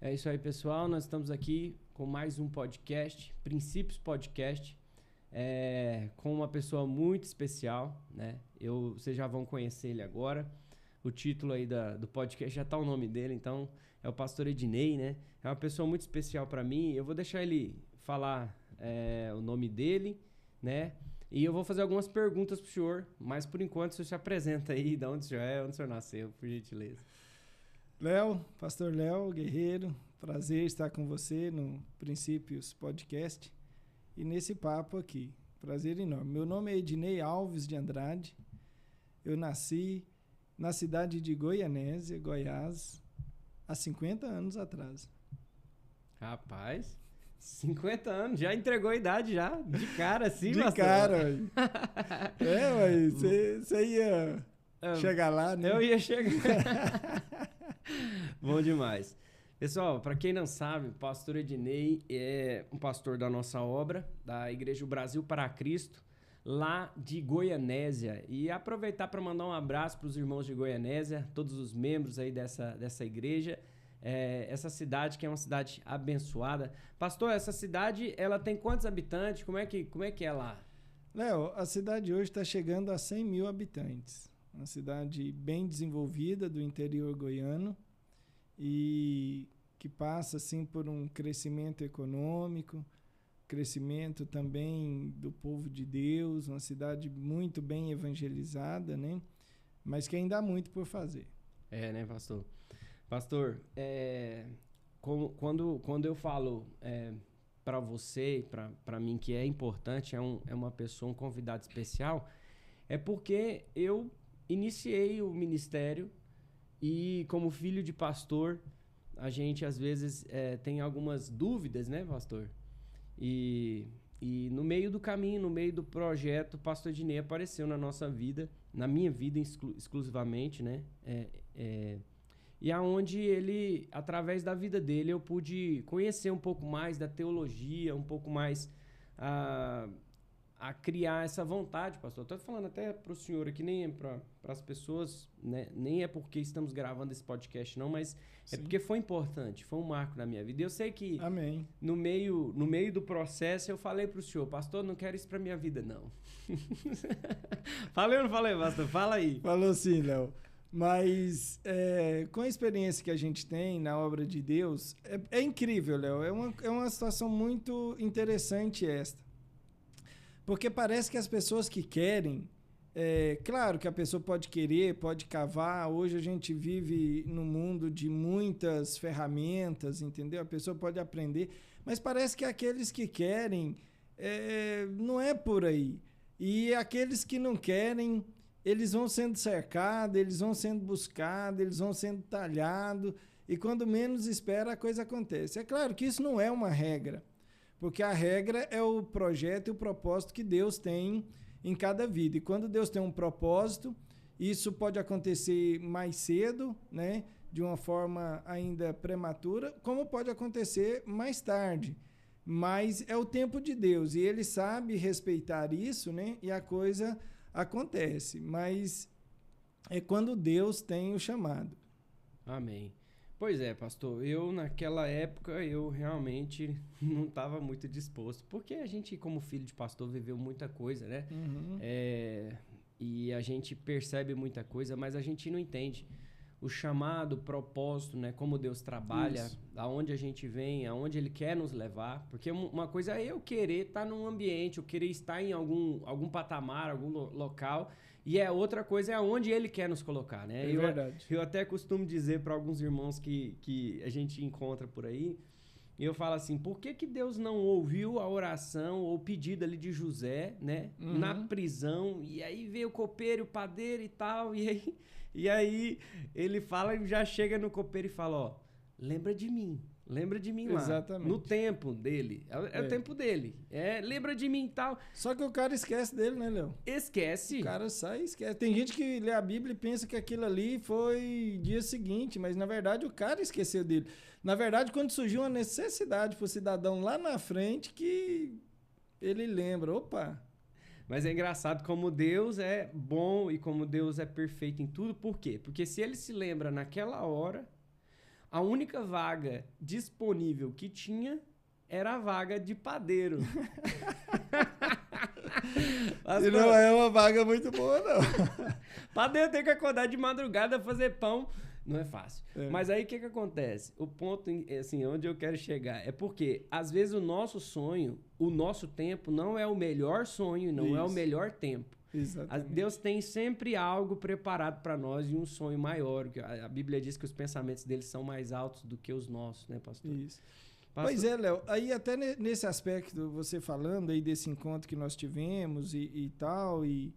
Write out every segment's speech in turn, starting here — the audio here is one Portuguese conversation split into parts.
É isso aí, pessoal. Nós estamos aqui com mais um podcast, Princípios Podcast, com uma pessoa muito especial, né? Vocês já vão conhecer ele agora. O título aí do podcast já tá o nome dele, então é o pastor Ednei, né? É uma pessoa muito especial para mim. Eu vou deixar ele falar o nome dele, né? E eu vou fazer algumas perguntas pro senhor, mas por enquanto o senhor se apresenta aí, de onde o senhor é, onde o senhor nasceu, por gentileza. Léo, pastor Léo Guerreiro, prazer estar com você no Princípios Podcast e nesse papo aqui. Prazer enorme. Meu nome é Ednei Alves de Andrade. Eu nasci na cidade de Goianésia, Goiás, há 50 anos atrás. Rapaz, 50 anos, já entregou a idade já, de cara assim, de pastor. cara, ué. Você ia chegar lá, né? Eu ia chegar. Bom demais. Pessoal, para quem não sabe, o pastor Ednei é um pastor da nossa obra, da Igreja Brasil para Cristo, lá de Goianésia. E aproveitar para mandar um abraço para os irmãos de Goianésia, todos os membros aí dessa igreja. Essa cidade que é uma cidade abençoada. Pastor, essa cidade, ela tem quantos habitantes? Como é que é lá? Léo, a cidade hoje está chegando a 100 mil habitantes. Uma cidade bem desenvolvida do interior goiano e que passa assim por um crescimento econômico, crescimento também do povo de Deus, uma cidade muito bem evangelizada, né? Mas que ainda há muito por fazer. Né, pastor? Pastor, quando eu falo para você, para mim, que é importante, é uma pessoa, um convidado especial, é porque eu iniciei o ministério e, como filho de pastor, a gente às vezes tem algumas dúvidas, né, pastor? E no meio do caminho, no meio do projeto, o pastor Ednei apareceu na nossa vida, na minha vida exclusivamente, né? E aonde ele, através da vida dele, eu pude conhecer um pouco mais da teologia, um pouco mais a criar essa vontade, pastor. Estou falando até para o senhor aqui, nem é para as pessoas, né? Nem é porque estamos gravando esse podcast, não, mas Sim. É porque foi importante, foi um marco na minha vida. E eu sei que Amém. No meio do processo eu falei para o senhor, pastor, não quero isso para minha vida, não. Falei ou não falei, pastor? Fala aí. Falou sim, Léo. Mas com a experiência que a gente tem na obra de Deus, é incrível, Léo. É uma situação muito interessante esta. Porque parece que as pessoas que querem... claro que a pessoa pode querer, pode cavar. Hoje a gente vive num mundo de muitas ferramentas, entendeu? A pessoa pode aprender. Mas parece que aqueles que querem, não é por aí. E aqueles que não querem... eles vão sendo cercados, eles vão sendo buscados, eles vão sendo talhados, e quando menos espera, a coisa acontece. É claro que isso não é uma regra, porque a regra é o projeto e o propósito que Deus tem em cada vida. E quando Deus tem um propósito, isso pode acontecer mais cedo, né, de uma forma ainda prematura, como pode acontecer mais tarde. Mas é o tempo de Deus, e Ele sabe respeitar isso, né, e a coisa acontece, mas é quando Deus tem o chamado. Amém. Pois é, pastor, eu naquela época eu realmente não estava muito disposto, porque a gente, como filho de pastor, viveu muita coisa, né? Uhum. E a gente percebe muita coisa, mas a gente não entende o chamado, o propósito, né? Como Deus trabalha, Isso. aonde a gente vem, aonde Ele quer nos levar. Porque uma coisa é eu querer estar num ambiente, eu querer estar em algum patamar, algum local, e outra coisa é aonde Ele quer nos colocar, né? É verdade. Eu até costumo dizer para alguns irmãos que a gente encontra por aí, e eu falo assim, por que Deus não ouviu a oração ou o pedido ali de José, né? Uhum. Na prisão, e aí veio o copeiro, o padeiro e tal, e aí ele fala e já chega no copeiro e fala, ó, lembra de mim lá. Exatamente. No tempo dele, é o tempo dele, lembra de mim e tal. Só que o cara esquece dele, né, Léo? Esquece. O cara sai e esquece. Tem gente que lê a Bíblia e pensa que aquilo ali foi dia seguinte, mas na verdade o cara esqueceu dele. Na verdade, quando surgiu uma necessidade para o cidadão lá na frente, que ele lembra, opa... Mas é engraçado como Deus é bom e como Deus é perfeito em tudo. Por quê? Porque se ele se lembra naquela hora, A única vaga disponível que tinha era a vaga de padeiro. E não é uma vaga muito boa, não. Padeiro tem que acordar de madrugada, fazer pão. Não é fácil. Mas aí o que acontece? O ponto, assim, onde eu quero chegar é porque, às vezes, o nosso sonho, o nosso tempo, não é o melhor sonho, não é o melhor tempo. Exatamente. Deus tem sempre algo preparado para nós e um sonho maior. A Bíblia diz que os pensamentos deles são mais altos do que os nossos, né, pastor? Isso. Pois é, Léo. Aí até nesse aspecto, você falando aí desse encontro que nós tivemos e tal, e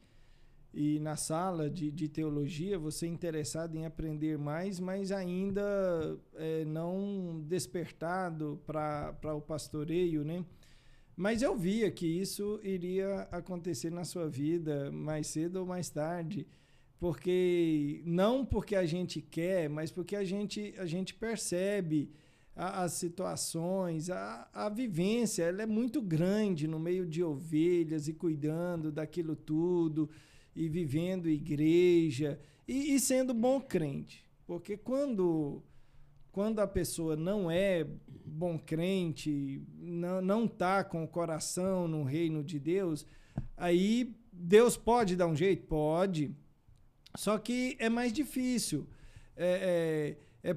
na sala de teologia, você interessado em aprender mais, mas ainda não despertado para o pastoreio, né? Mas eu via que isso iria acontecer na sua vida mais cedo ou mais tarde, não porque a gente quer, mas porque a gente percebe as situações, a vivência, ela é muito grande no meio de ovelhas e cuidando daquilo tudo, e vivendo igreja, e sendo bom crente. Porque quando a pessoa não é bom crente, não está com o coração no reino de Deus, aí Deus pode dar um jeito? Pode. Só que é mais difícil.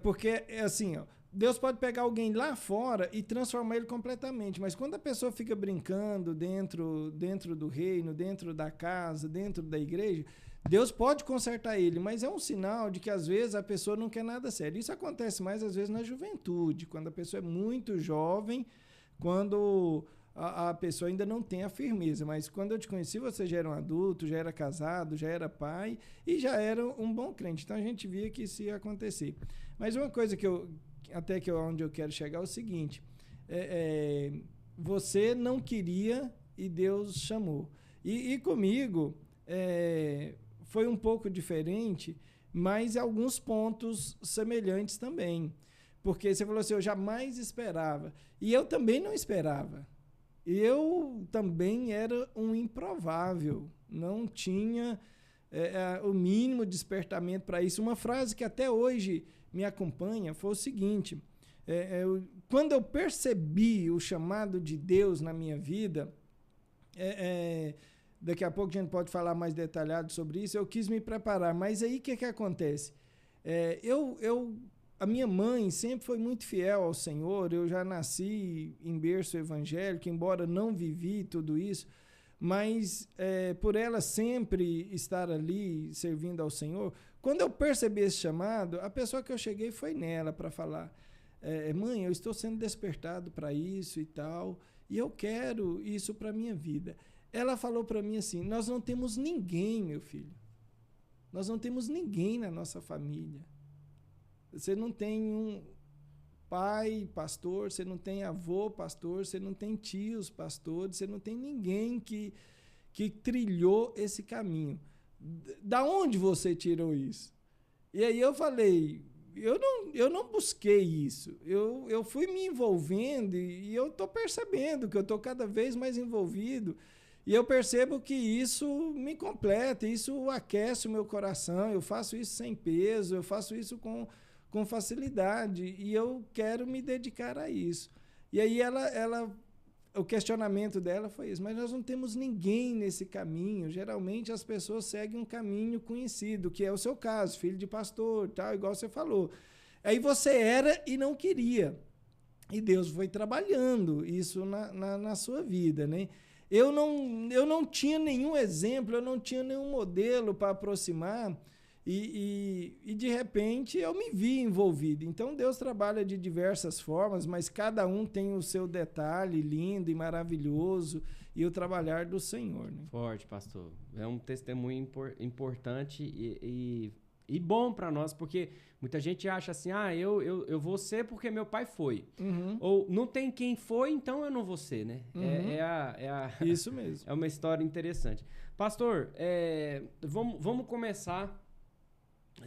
Porque, assim, ó, Deus pode pegar alguém lá fora e transformar ele completamente, mas quando a pessoa fica brincando dentro do reino, dentro da casa, dentro da igreja, Deus pode consertar ele, mas é um sinal de que às vezes a pessoa não quer nada sério. Isso acontece mais às vezes na juventude, quando a pessoa é muito jovem, quando a pessoa ainda não tem a firmeza. Mas quando eu te conheci, você já era um adulto, já era casado, já era pai e já era um bom crente. Então a gente via que isso ia acontecer. Mas uma coisa onde eu quero chegar é o seguinte, você não queria e Deus chamou. E comigo foi um pouco diferente, mas alguns pontos semelhantes também. Porque você falou assim, eu jamais esperava. E eu também não esperava. Eu também era um improvável. Não tinha o mínimo despertamento para isso. Uma frase que até hoje me acompanha foi o seguinte, quando eu percebi o chamado de Deus na minha vida, daqui a pouco a gente pode falar mais detalhado sobre isso, eu quis me preparar, mas aí o que acontece? A minha mãe sempre foi muito fiel ao Senhor, eu já nasci em berço evangélico, embora não vivi tudo isso, mas por ela sempre estar ali servindo ao Senhor, quando eu percebi esse chamado, a pessoa que eu cheguei foi nela para falar, mãe, eu estou sendo despertado para isso e tal, e eu quero isso para a minha vida. Ela falou para mim assim, nós não temos ninguém, meu filho. Nós não temos ninguém na nossa família. Você não tem um pai pastor, você não tem avô pastor, você não tem tios pastores, você não tem ninguém que trilhou esse caminho. Da onde você tirou isso? E aí eu falei, eu não busquei isso. Eu fui me envolvendo e eu estou percebendo que eu estou cada vez mais envolvido. E eu percebo que isso me completa, isso aquece o meu coração. Eu faço isso sem peso, eu faço isso com facilidade. E eu quero me dedicar a isso. E aí o questionamento dela foi isso, mas nós não temos ninguém nesse caminho. Geralmente as pessoas seguem um caminho conhecido, que é o seu caso, filho de pastor, tal, igual você falou. Aí você era e não queria. E Deus foi trabalhando isso na sua vida, né? Eu não tinha nenhum exemplo, eu não tinha nenhum modelo para aproximar. E de repente eu me vi envolvido. Então Deus trabalha de diversas formas, mas cada um tem o seu detalhe lindo e maravilhoso e o trabalhar do Senhor, né? Forte, pastor. É um testemunho importante e bom para nós, porque muita gente acha assim, eu vou ser porque meu pai foi. Uhum. Ou não tem quem foi, então eu não vou ser, né? Uhum. Isso mesmo. É uma história interessante. Pastor, vamos começar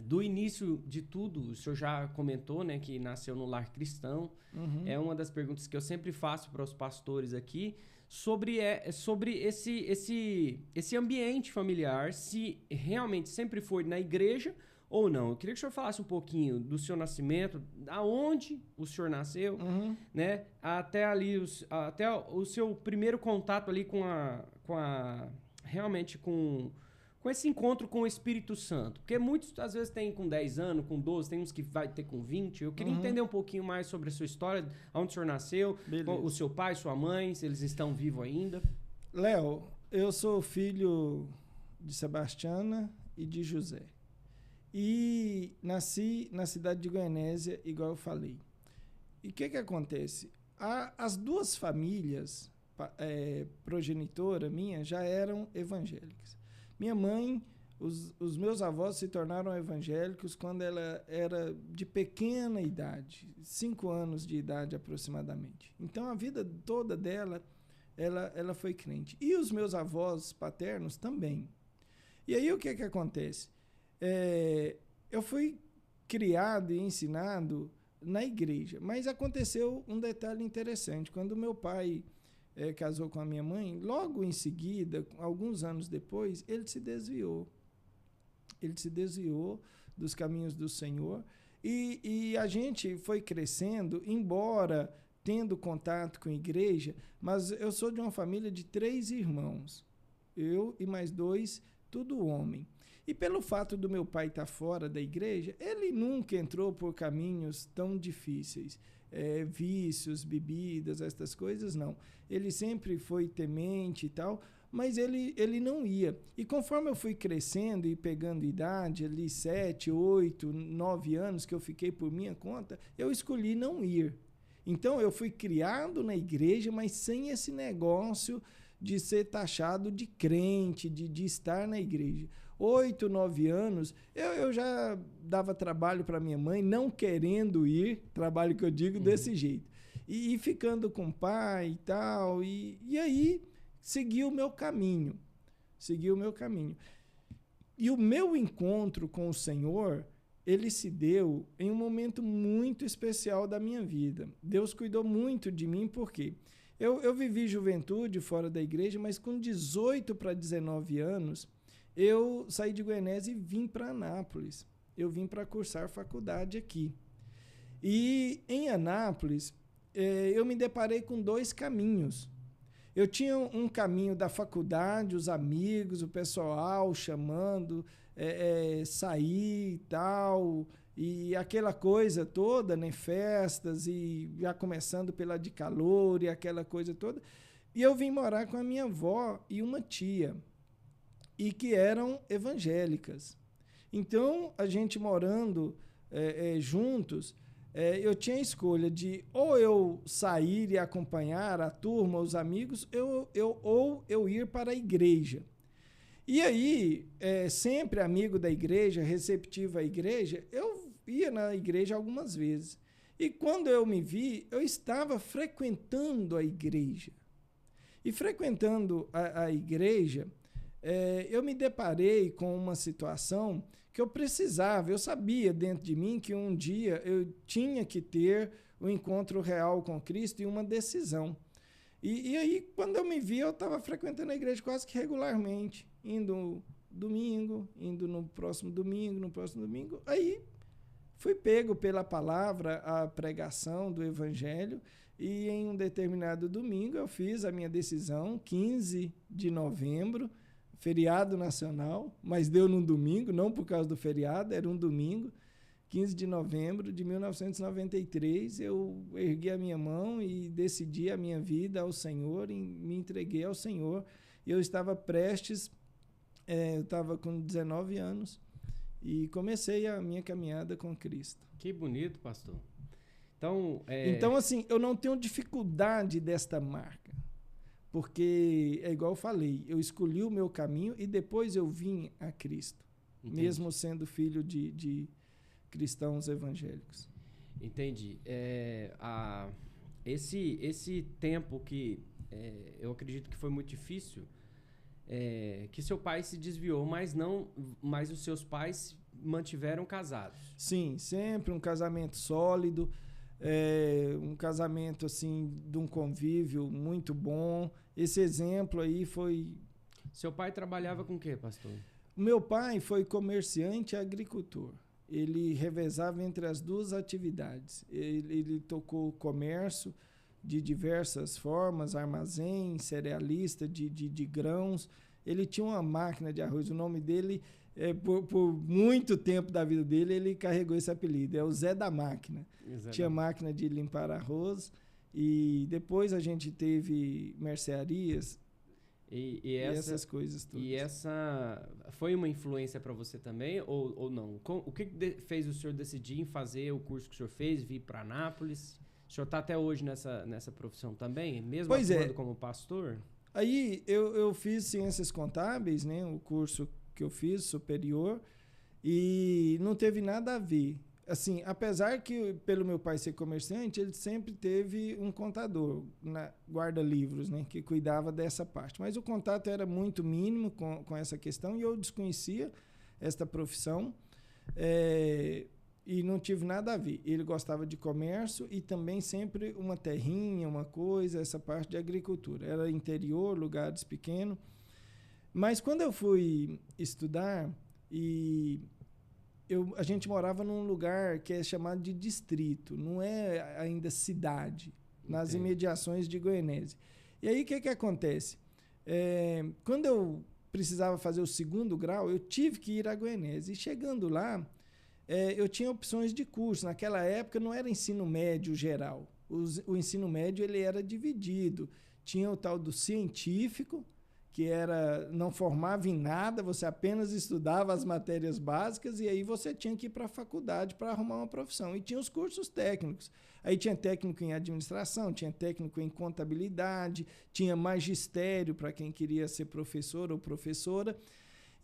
do início de tudo. O senhor já comentou, né, que nasceu no lar cristão. Uhum. É uma das perguntas que eu sempre faço para os pastores aqui, sobre esse ambiente familiar, se realmente sempre foi na igreja ou não. Eu queria que o senhor falasse um pouquinho do seu nascimento, aonde o senhor nasceu, né? Até ali, até o seu primeiro contato ali realmente com esse encontro com o Espírito Santo. Porque muitos, às vezes, têm com 10 anos, com 12, tem uns que vai ter com 20. Eu queria entender um pouquinho mais sobre a sua história, onde o senhor nasceu, o seu pai, sua mãe, se eles estão vivos ainda. Léo, eu sou filho de Sebastiana e de José. E nasci na cidade de Goianésia, igual eu falei. E o que acontece? As duas famílias, progenitora minha, já eram evangélicas. Minha mãe, os meus avós se tornaram evangélicos quando ela era de pequena idade, 5 anos de idade aproximadamente. Então, a vida toda dela, ela foi crente. E os meus avós paternos também. E aí, o que acontece? Eu fui criado e ensinado na igreja, mas aconteceu um detalhe interessante. Quando meu pai casou com a minha mãe, logo em seguida, alguns anos depois, ele se desviou. Ele se desviou dos caminhos do Senhor e a gente foi crescendo, embora tendo contato com a igreja, mas eu sou de uma família de 3 irmãos. Eu e mais 2, tudo homem. E pelo fato do meu pai estar fora da igreja, ele nunca entrou por caminhos tão difíceis. Vícios, bebidas, essas coisas, não. Ele sempre foi temente e tal, mas ele não ia. E conforme eu fui crescendo e pegando idade, ali 7, 8, 9 anos que eu fiquei por minha conta, eu escolhi não ir. Então eu fui criado na igreja, mas sem esse negócio de ser taxado de crente, de estar na igreja. 8, 9 anos, eu já dava trabalho para minha mãe, não querendo ir, trabalho que eu digo desse jeito. E ficando com o pai e tal, e aí segui o meu caminho. E o meu encontro com o Senhor, ele se deu em um momento muito especial da minha vida. Deus cuidou muito de mim, porque eu vivi juventude fora da igreja, mas com 18 para 19 anos, eu saí de Goianésia e vim para Anápolis. Eu vim para cursar faculdade aqui. E em Anápolis, eu me deparei com 2 caminhos. Eu tinha um caminho da faculdade, os amigos, o pessoal chamando, sair e tal, e aquela coisa toda, né? Festas, e já começando pela de calor e aquela coisa toda. E eu vim morar com a minha avó e uma tia, e que eram evangélicas. Então, a gente morando juntos, eu tinha a escolha de ou eu sair e acompanhar a turma, os amigos, ou eu ir para a igreja. E aí, sempre amigo da igreja, receptivo à igreja, eu ia na igreja algumas vezes. E quando eu me vi, eu estava frequentando a igreja. E frequentando a igreja, eu me deparei com uma situação que eu precisava, eu sabia dentro de mim que um dia eu tinha que ter um encontro real com Cristo e uma decisão. E aí, quando eu me vi, eu estava frequentando a igreja quase que regularmente, indo domingo, indo no próximo domingo. Aí fui pego pela palavra, a pregação do evangelho, e em um determinado domingo eu fiz a minha decisão, 15 de novembro, feriado nacional, mas deu num domingo, não por causa do feriado, era um domingo, 15 de novembro de 1993, eu ergui a minha mão e decidi a minha vida ao Senhor, e me entreguei ao Senhor. Eu estava prestes, eu estava com 19 anos e comecei a minha caminhada com Cristo. Que bonito, pastor. Então, assim, eu não tenho dificuldade desta marca. Porque, é igual eu falei, eu escolhi o meu caminho e depois eu vim a Cristo. Entendi. Mesmo sendo filho de cristãos evangélicos. Entendi. Esse tempo que eu acredito que foi muito difícil, que seu pai se desviou, mas os seus pais mantiveram casados. Sim, sempre um casamento sólido. Um casamento assim de um convívio muito bom. Esse exemplo aí foi... Seu pai trabalhava com o quê, pastor? O meu pai foi comerciante e agricultor. Ele revezava entre as duas atividades. Ele tocou comércio de diversas formas, armazém, cerealista de grãos. Ele tinha uma máquina de arroz. O nome dele, por muito tempo da vida dele, ele carregou esse apelido. É o Zé da Máquina. Exatamente. Tinha máquina de limpar arroz. E depois a gente teve mercearias e essas coisas todas. E essa foi uma influência para você também ou não? O que fez o senhor decidir em fazer o curso que o senhor fez, vir para Anápolis? O senhor está até hoje nessa profissão também, mesmo atuando como pastor? Aí eu fiz Ciências Contábeis, né, o curso que eu fiz, superior, e não teve nada a ver. Assim, apesar que, pelo meu pai ser comerciante, ele sempre teve um contador, guarda-livros, né, que cuidava dessa parte. Mas o contato era muito mínimo com essa questão e eu desconhecia esta profissão e não tive nada a ver. Ele gostava de comércio e também sempre uma terrinha, uma coisa, essa parte de agricultura. Era interior, lugares pequenos. Mas quando eu fui estudar a gente morava num lugar que é chamado de distrito, não é ainda cidade, nas imediações de Goianésia. E aí o que acontece? Quando eu precisava fazer o 2º grau, eu tive que ir a Goianésia. E chegando lá, eu tinha opções de curso. Naquela época não era ensino médio geral. O ensino médio ele era dividido. Tinha o tal do científico, que não formava em nada, você apenas estudava as matérias básicas e aí você tinha que ir para a faculdade para arrumar uma profissão. E tinha os cursos técnicos. Aí tinha técnico em administração, tinha técnico em contabilidade, tinha magistério para quem queria ser professor ou professora.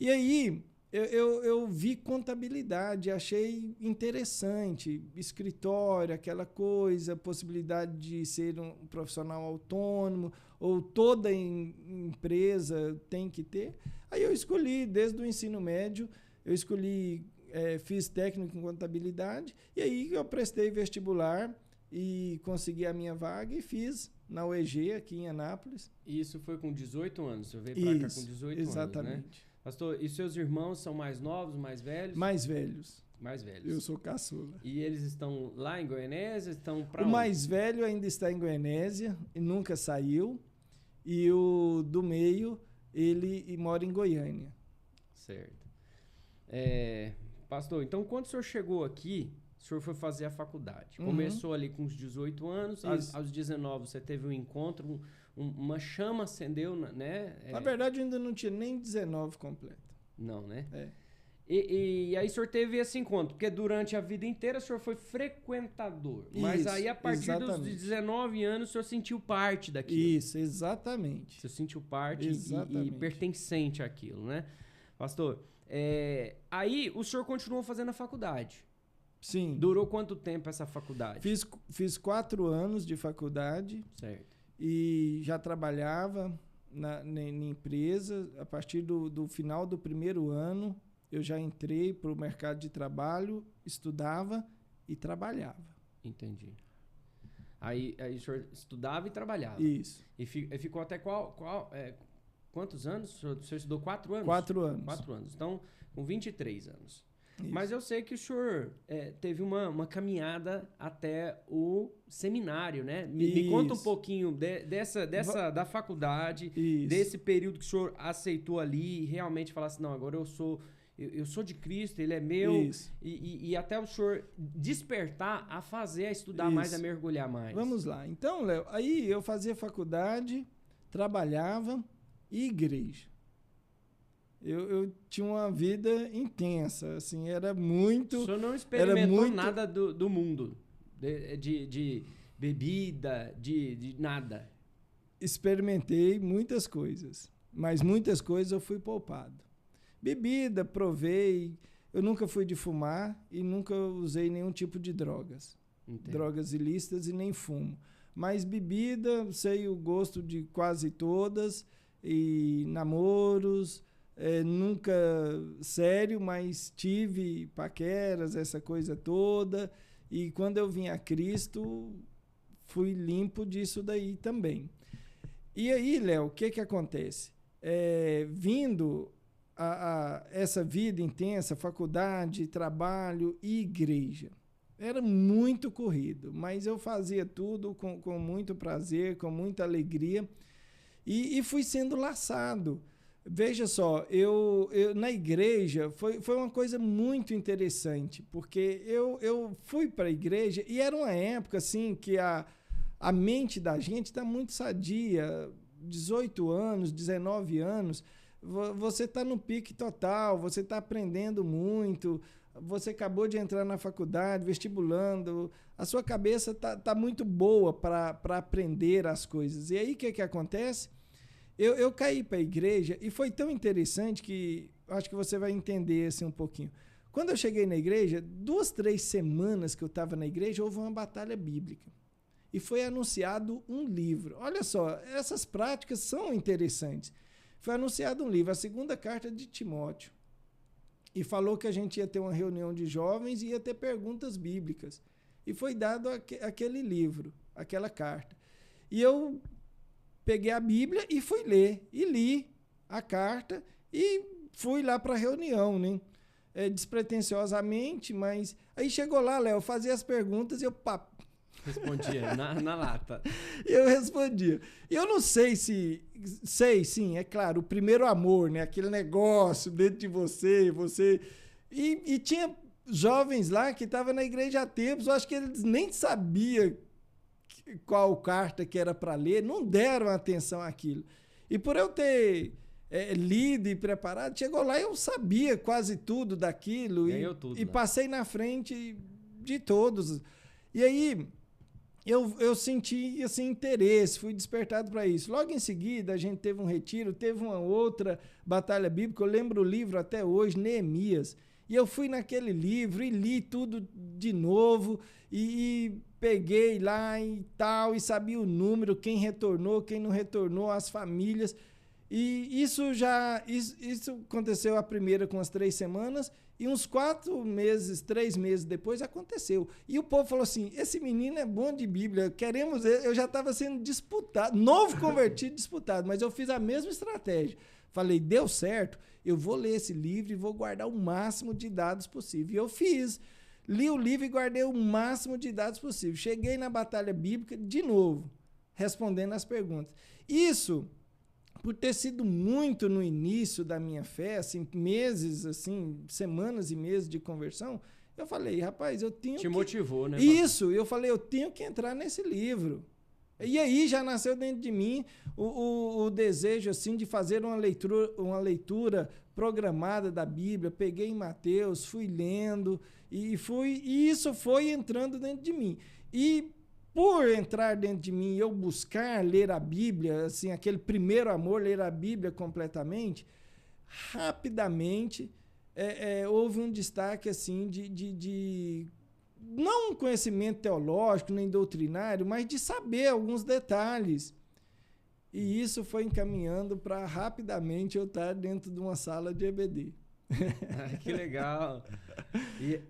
E aí eu vi contabilidade, achei interessante, escritório, aquela coisa, possibilidade de ser um profissional autônomo, ou toda empresa tem que ter. Aí eu escolhi, desde o ensino médio, fiz técnico em contabilidade, e aí eu prestei vestibular e consegui a minha vaga e fiz na UEG, aqui em Anápolis. E isso foi com 18 anos? Você veio para cá com 18 exatamente. Anos, né? Pastor, e seus irmãos são mais novos, mais velhos? Mais velhos. Mais velhos. Eu sou caçula. E eles estão lá em Goianésia? Estão para onde? O mais velho ainda está em Goianésia e nunca saiu. E o do meio, ele mora em Goiânia. Certo. Pastor, então quando o senhor chegou aqui, o senhor foi fazer a faculdade. Começou ali com os 18 anos, aos 19 você teve um encontro, uma chama acendeu, né? Na verdade, eu ainda não tinha nem 19 completo. Não, né? E aí o senhor teve esse encontro, porque durante a vida inteira o senhor foi frequentador. Mas aí a partir dos 19 anos o senhor sentiu parte daquilo. Isso, exatamente. O senhor sentiu parte e pertencente àquilo, né? Pastor, aí o senhor continuou fazendo a faculdade. Sim. Durou quanto tempo essa faculdade? Fiz 4 anos de faculdade. Certo. E já trabalhava na empresa. A partir do final do 1º ano, eu já entrei para o mercado de trabalho, estudava e trabalhava. Entendi. Aí o senhor estudava e trabalhava. Isso. E ficou até quantos anos? O senhor estudou 4 anos? 4 anos. 4 anos. Então, com 23 anos. Isso. Mas eu sei que o senhor teve uma caminhada até o seminário, né? Me conta um pouquinho da faculdade, desse período que o senhor aceitou ali e realmente falar assim, não, agora eu sou de Cristo, ele é meu. E até o senhor despertar a estudar mais, a mergulhar mais. Vamos lá. Então, Léo, aí eu fazia faculdade, trabalhava e igreja. Eu tinha uma vida intensa, assim, era muito... O senhor não experimentou nada do mundo, de bebida, de nada? Experimentei muitas coisas, mas muitas coisas eu fui poupado. Bebida, provei, eu nunca fui de fumar e nunca usei nenhum tipo de drogas. Entendo. Drogas ilícitas e nem fumo. Mas bebida, sei o gosto de quase todas, e namoros... nunca sério, mas tive paqueras, essa coisa toda. E quando eu vim a Cristo, fui limpo disso daí também. E aí, Léo, o que acontece? Vindo essa vida intensa, faculdade, trabalho e igreja. Era muito corrido, mas eu fazia tudo com muito prazer, com muita alegria e fui sendo laçado. Veja só, eu na igreja foi uma coisa muito interessante, porque eu fui para a igreja e era uma época assim que a mente da gente está muito sadia, 18 anos, 19 anos, você está no pique total, você está aprendendo muito, você acabou de entrar na faculdade, vestibulando, a sua cabeça tá muito boa para aprender as coisas. E aí o que acontece? Eu caí para a igreja e foi tão interessante que acho que você vai entender assim, um pouquinho. Quando eu cheguei na igreja, 2, 3 semanas que eu estava na igreja, houve uma batalha bíblica. E foi anunciado um livro. Olha só, essas práticas são interessantes. Foi anunciado um livro, a 2ª carta de Timóteo. E falou que a gente ia ter uma reunião de jovens e ia ter perguntas bíblicas. E foi dado aquele livro, aquela carta. E eu peguei a Bíblia e fui ler. E li a carta e fui lá para a reunião, né? Despretensiosamente, mas... Aí chegou lá, Léo, fazia as perguntas e eu... Respondia na lata. Eu respondia. Eu não sei se... Sei, sim, é claro, o primeiro amor, né? Aquele negócio dentro de você... E tinha jovens lá que estavam na igreja há tempos, eu acho que eles nem sabiam qual carta que era para ler, não deram atenção àquilo. E por eu ter lido e preparado, chegou lá e eu sabia quase tudo daquilo. E passei na frente de todos. E aí eu senti assim, interesse, fui despertado para isso. Logo em seguida, a gente teve um retiro, teve uma outra batalha bíblica, eu lembro o livro até hoje, Neemias. E eu fui naquele livro e li tudo de novo e peguei lá e tal, e sabia o número, quem retornou, quem não retornou, as famílias. E isso aconteceu a primeira com as 3 semanas, e uns 4 meses, 3 meses depois aconteceu. E o povo falou assim, esse menino é bom de Bíblia, queremos... Eu já estava sendo disputado, novo convertido disputado, mas eu fiz a mesma estratégia. Falei, deu certo, eu vou ler esse livro e vou guardar o máximo de dados possível. E eu fiz. Li o livro e guardei o máximo de dados possível. Cheguei na batalha bíblica de novo, respondendo as perguntas. Isso, por ter sido muito no início da minha fé, assim, meses, assim, semanas e meses de conversão, eu falei, rapaz, eu tenho Te motivou, né? Isso, eu falei, eu tenho que entrar nesse livro. E aí já nasceu dentro de mim o desejo assim, de fazer uma leitura programada da Bíblia. Peguei em Mateus, fui lendo e isso foi entrando dentro de mim. E por entrar dentro de mim, eu buscar ler a Bíblia, assim, aquele primeiro amor, ler a Bíblia completamente, rapidamente houve um destaque assim de não um conhecimento teológico nem doutrinário, mas de saber alguns detalhes. E isso foi encaminhando para rapidamente eu estar dentro de uma sala de EBD. Que legal. E,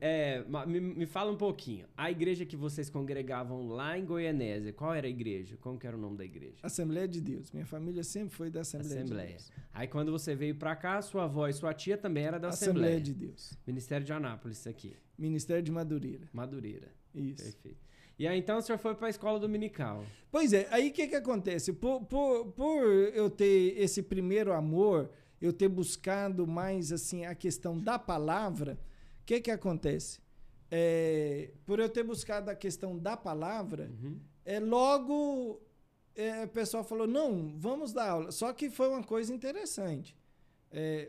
me fala um pouquinho. A igreja que vocês congregavam lá em Goianésia, qual era a igreja? Como que era o nome da igreja? Assembleia de Deus. Minha família sempre foi da Assembleia de Deus. Aí quando você veio para cá, sua avó e sua tia também era da Assembleia de Deus. Ministério de Anápolis, isso aqui. Ministério de Madureira. Madureira. Isso. Perfeito. E aí então o senhor foi para a escola dominical. Pois é, aí o que acontece? Por eu ter esse primeiro amor, eu ter buscado mais assim a questão da palavra, o que acontece? Por eu ter buscado a questão da palavra, logo o pessoal falou, não, vamos dar aula. Só que foi uma coisa interessante.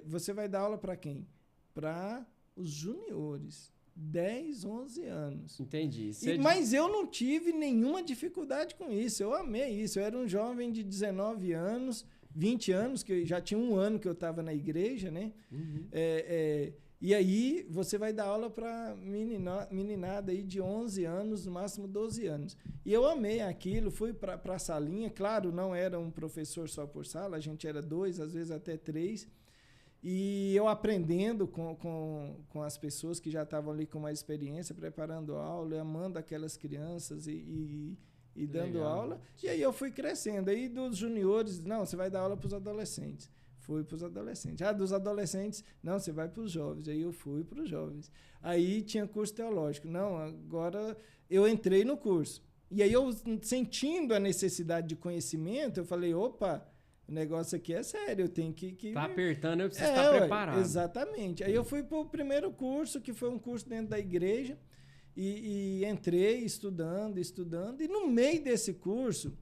Você vai dar aula para quem? Para os juniores. 10, 11 anos. Entendi. Mas eu não tive nenhuma dificuldade com isso. Eu amei isso. Eu era um jovem de 19 anos, 20 anos, que já tinha um ano que eu estava na igreja, né? E aí você vai dar aula para meninada aí de 11 anos, no máximo 12 anos. E eu amei aquilo, fui para a salinha. Claro, não era um professor só por sala, a gente era 2, às vezes até 3. E eu aprendendo com as pessoas que já estavam ali com mais experiência, preparando aula, amando aquelas crianças e dando aula. E aí eu fui crescendo. Aí dos juniores, não, você vai dar aula para os adolescentes. Fui para os adolescentes. Dos adolescentes, não, você vai para os jovens. Aí eu fui para os jovens. Aí tinha curso teológico. Não, agora eu entrei no curso. E aí eu, sentindo a necessidade de conhecimento, eu falei, opa, o negócio aqui é sério, eu tenho que... Tá apertando, eu preciso estar preparado. Exatamente. Aí eu fui para o primeiro curso, que foi um curso dentro da igreja, e entrei estudando, e no meio desse curso,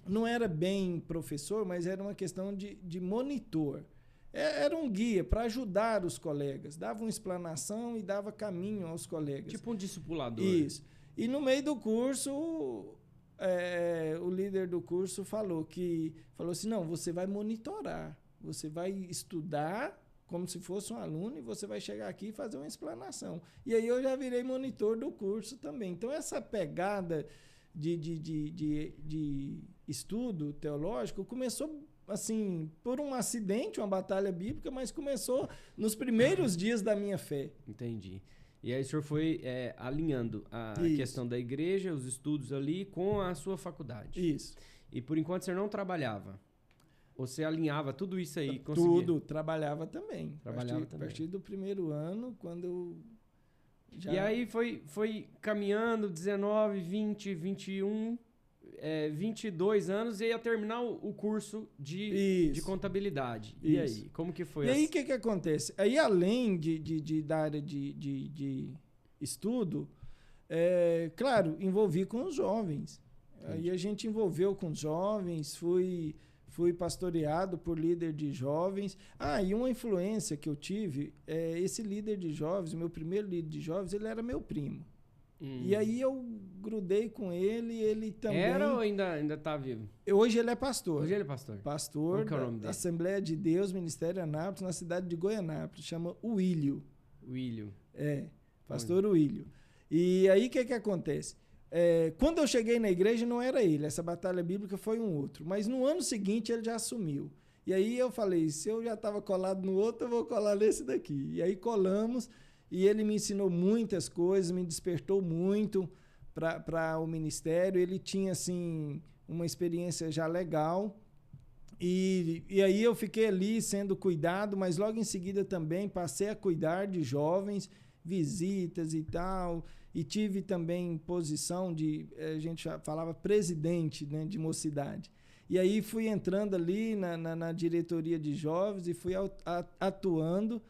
não era bem professor, mas era uma questão de monitor. Era um guia para ajudar os colegas. Dava uma explanação e dava caminho aos colegas. Tipo um discipulador. Isso. E no meio do curso, o líder do curso falou assim, não, você vai monitorar. Você vai estudar como se fosse um aluno e você vai chegar aqui e fazer uma explanação. E aí eu já virei monitor do curso também. Então, essa pegada de estudo teológico começou assim por um acidente, uma batalha bíblica, mas começou nos primeiros dias da minha fé. Entendi. E aí o senhor foi alinhando a questão da igreja, os estudos ali, com a sua faculdade. Isso. E por enquanto o senhor não trabalhava? Você alinhava tudo isso aí? Tudo, trabalhava também. A partir do primeiro ano, quando eu já... E aí foi caminhando, 19, 20, 21, 22 anos, e ia terminar o curso de contabilidade. E aí, como que foi? E aí, o que acontece? Aí, além da área de estudo, claro, envolvi com os jovens. Entendi. Aí a gente envolveu com os jovens, fui pastoreado por líder de jovens. E uma influência que eu tive, esse líder de jovens, o meu primeiro líder de jovens, ele era meu primo. E aí eu grudei com ele, ele também... Era ou ainda tá vivo? Hoje ele é pastor. Hoje ele é pastor? Pastor da Assembleia de Deus, Ministério Anápolis, na cidade de Goianápolis. Chama Uílio. Uílio. Pastor Uílio. E aí o que acontece? Quando eu cheguei na igreja não era ele, essa batalha bíblica foi um outro. Mas no ano seguinte ele já assumiu. E aí eu falei, se eu já estava colado no outro, eu vou colar nesse daqui. E aí colamos... E ele me ensinou muitas coisas, me despertou muito para o ministério. Ele tinha, assim, uma experiência já legal. E aí eu fiquei ali sendo cuidado, mas logo em seguida também passei a cuidar de jovens, visitas e tal. E tive também posição a gente falava presidente, né, de mocidade. E aí fui entrando ali na diretoria de jovens e fui atuando.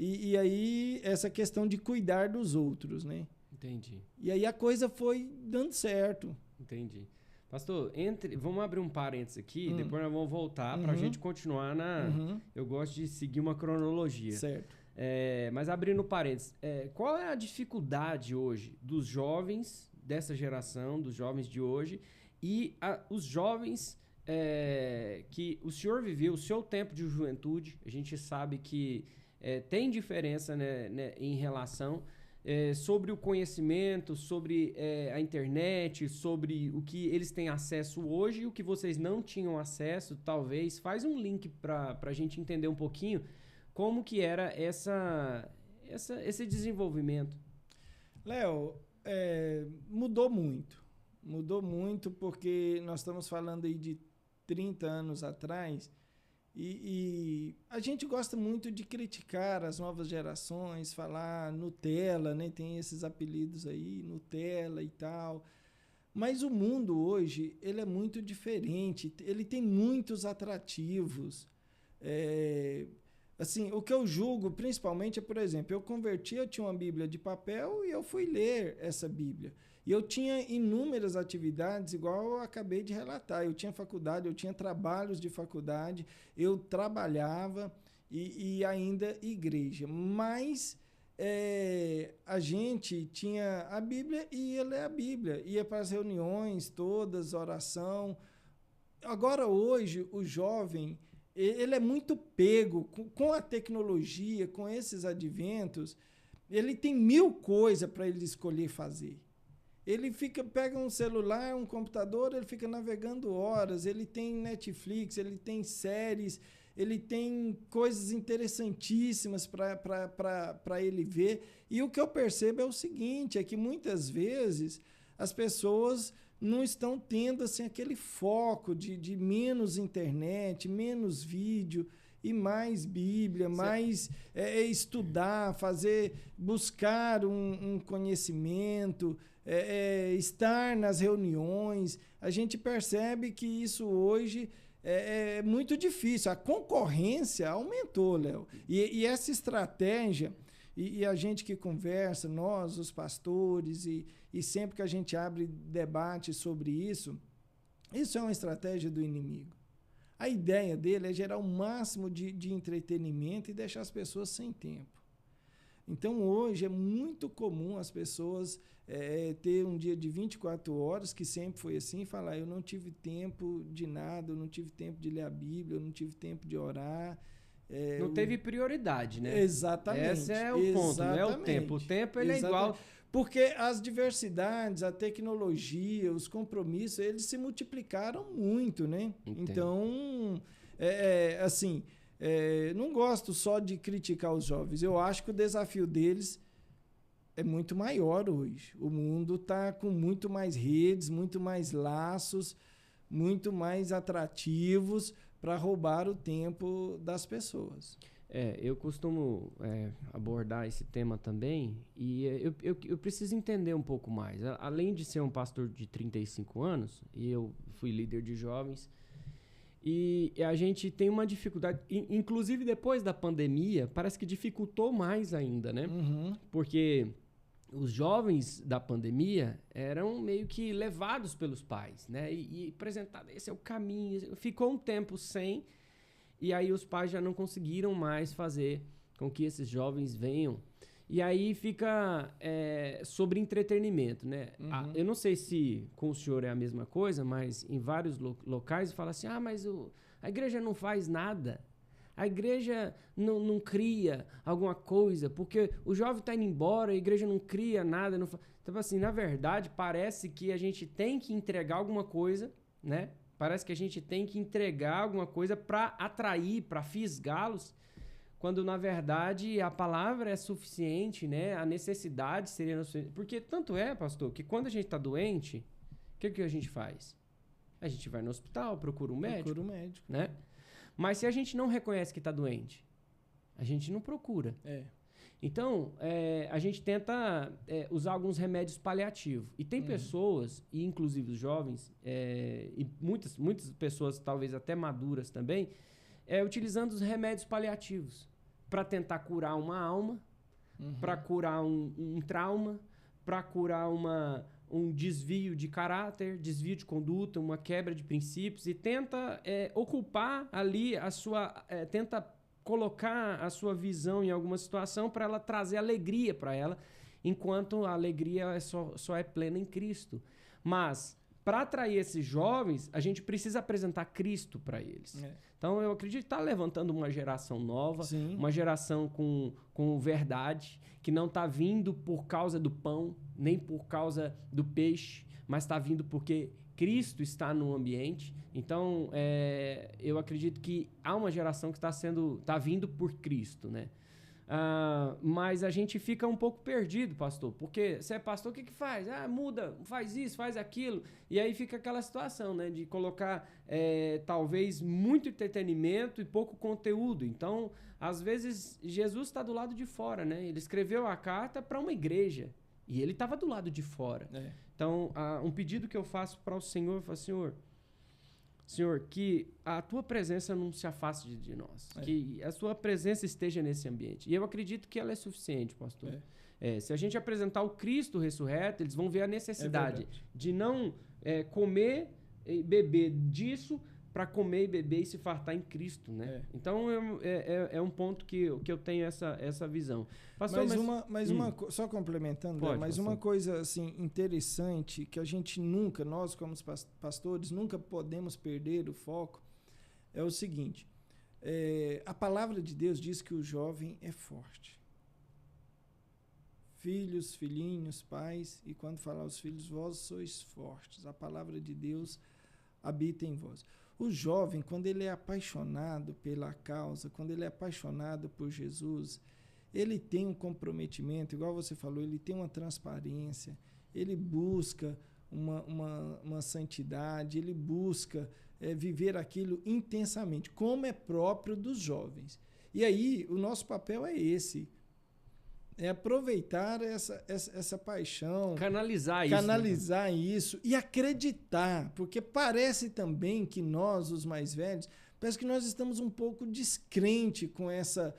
E aí, essa questão de cuidar dos outros, né? Entendi. E aí a coisa foi dando certo. Entendi. Pastor, vamos abrir um parênteses aqui, depois nós vamos voltar para a gente continuar Eu gosto de seguir uma cronologia. Certo. Mas abrindo parênteses, qual é a dificuldade hoje dos jovens dessa geração, dos jovens de hoje, e os jovens que o senhor viveu, o seu tempo de juventude? A gente sabe que tem diferença, né, em relação sobre o conhecimento, sobre a internet, sobre o que eles têm acesso hoje e o que vocês não tinham acesso, talvez. Faz um link para a gente entender um pouquinho como que era esse desenvolvimento. Léo, mudou muito. Mudou muito porque nós estamos falando aí de 30 anos atrás. E a gente gosta muito de criticar as novas gerações, falar Nutella, né? Tem esses apelidos aí, Nutella e tal. Mas o mundo hoje, ele é muito diferente, ele tem muitos atrativos. Assim, o que eu julgo principalmente por exemplo, eu tinha uma Bíblia de papel e eu fui ler essa Bíblia. E eu tinha inúmeras atividades, igual eu acabei de relatar. Eu tinha faculdade, eu tinha trabalhos de faculdade, eu trabalhava e ainda igreja. Mas a gente tinha a Bíblia e ia ler a Bíblia. Ia para as reuniões todas, oração. Agora, hoje, o jovem, ele é muito pego com a tecnologia, com esses adventos. Ele tem 1000 coisas para ele escolher fazer. Ele pega um celular, um computador, ele fica navegando horas, ele tem Netflix, ele tem séries, ele tem coisas interessantíssimas para ele ver. E o que eu percebo é o seguinte, é que muitas vezes as pessoas não estão tendo assim, aquele foco de menos internet, menos vídeo. e mais Bíblia, mais estudar, buscar um conhecimento, estar nas reuniões. A gente percebe que isso hoje é muito difícil. A concorrência aumentou, Léo. E essa estratégia, e a gente que conversa, nós, os pastores, e sempre que a gente abre debate sobre isso é uma estratégia do inimigo. A ideia dele é gerar o máximo de entretenimento e deixar as pessoas sem tempo. Então, hoje, é muito comum as pessoas ter um dia de 24 horas, que sempre foi assim, e falar, eu não tive tempo de nada, eu não tive tempo de ler a Bíblia, eu não tive tempo de orar. Não teve prioridade, né? Exatamente. Esse é o ponto, não é o tempo. O tempo, ele é igual... Porque as diversidades, a tecnologia, os compromissos, eles se multiplicaram muito, né? Entendo. Então, assim, não gosto só de criticar os jovens. Eu acho que o desafio deles é muito maior hoje. O mundo está com muito mais redes, muito mais laços, muito mais atrativos para roubar o tempo das pessoas. Eu costumo abordar esse tema também e eu preciso entender um pouco mais. Além de ser um pastor de 35 anos, e eu fui líder de jovens, e a gente tem uma dificuldade, inclusive depois da pandemia, parece que dificultou mais ainda, né? Uhum. Porque os jovens da pandemia eram meio que levados pelos pais, né? E apresentado, esse é o caminho. Ficou um tempo sem... E aí os pais já não conseguiram mais fazer com que esses jovens venham. E aí fica sobre entretenimento, né? Uhum. Eu não sei se com o senhor é a mesma coisa, mas em vários locais fala assim, mas a igreja não faz nada. A igreja não cria alguma coisa, porque o jovem está indo embora, a igreja não cria nada. Então, assim, na verdade, parece que a gente tem que entregar alguma coisa, né? Parece que a gente tem que entregar alguma coisa para atrair, para fisgá-los, quando, na verdade, a palavra é suficiente, né? A necessidade seria suficiente. Porque tanto é, pastor, que quando a gente está doente, o que a gente faz? A gente vai no hospital, procura um médico. Procura um médico. Né? Mas se a gente não reconhece que está doente, a gente não procura. Então, a gente tenta usar alguns remédios paliativos. E tem pessoas, e inclusive os jovens, e muitas pessoas, talvez até maduras também, utilizando os remédios paliativos para tentar curar uma alma, para curar um trauma, para curar um desvio de caráter, desvio de conduta, uma quebra de princípios, e tenta ocupar ali tenta colocar a sua visão em alguma situação para ela trazer alegria para ela, enquanto a alegria só é plena em Cristo. Mas, para atrair esses jovens, a gente precisa apresentar Cristo para eles. Então, eu acredito que está levantando uma geração nova, Sim. Uma geração com verdade, que não está vindo por causa do pão, nem por causa do peixe, mas está vindo porque Cristo está no ambiente. Então, eu acredito que há uma geração que está vindo por Cristo, né? Mas a gente fica um pouco perdido, pastor, porque você é pastor, o que faz? Muda, faz isso, faz aquilo. E aí fica aquela situação, né, de colocar talvez muito entretenimento e pouco conteúdo. Então, às vezes, Jesus está do lado de fora, né? Ele escreveu a carta para uma igreja e ele estava do lado de fora. Então, um pedido que eu faço para o Senhor, eu falo, Senhor, que a tua presença não se afaste de nós. Que a tua presença esteja nesse ambiente. E eu acredito que ela é suficiente, pastor. Se a gente apresentar o Cristo ressurreto, eles vão ver a necessidade de não comer e beber disso para comer e beber e se fartar em Cristo, né? Então, é um ponto que eu tenho essa visão. Pastor, só complementando, Pode, mas pastor. uma coisa assim, interessante que a gente nós como pastores, nunca podemos perder o foco, é o seguinte, a palavra de Deus diz que o jovem é forte. Filhos, filhinhos, pais, e quando falar os filhos, vós sois fortes. A palavra de Deus habita em vós. O jovem, quando ele é apaixonado pela causa, quando ele é apaixonado por Jesus, ele tem um comprometimento, igual você falou, ele tem uma transparência, ele busca uma santidade, ele busca viver aquilo intensamente, como é próprio dos jovens. E aí, o nosso papel é esse. É aproveitar essa paixão. Canalizar isso e acreditar. Porque parece também que nós, os mais velhos, parece que nós estamos um pouco descrente com essa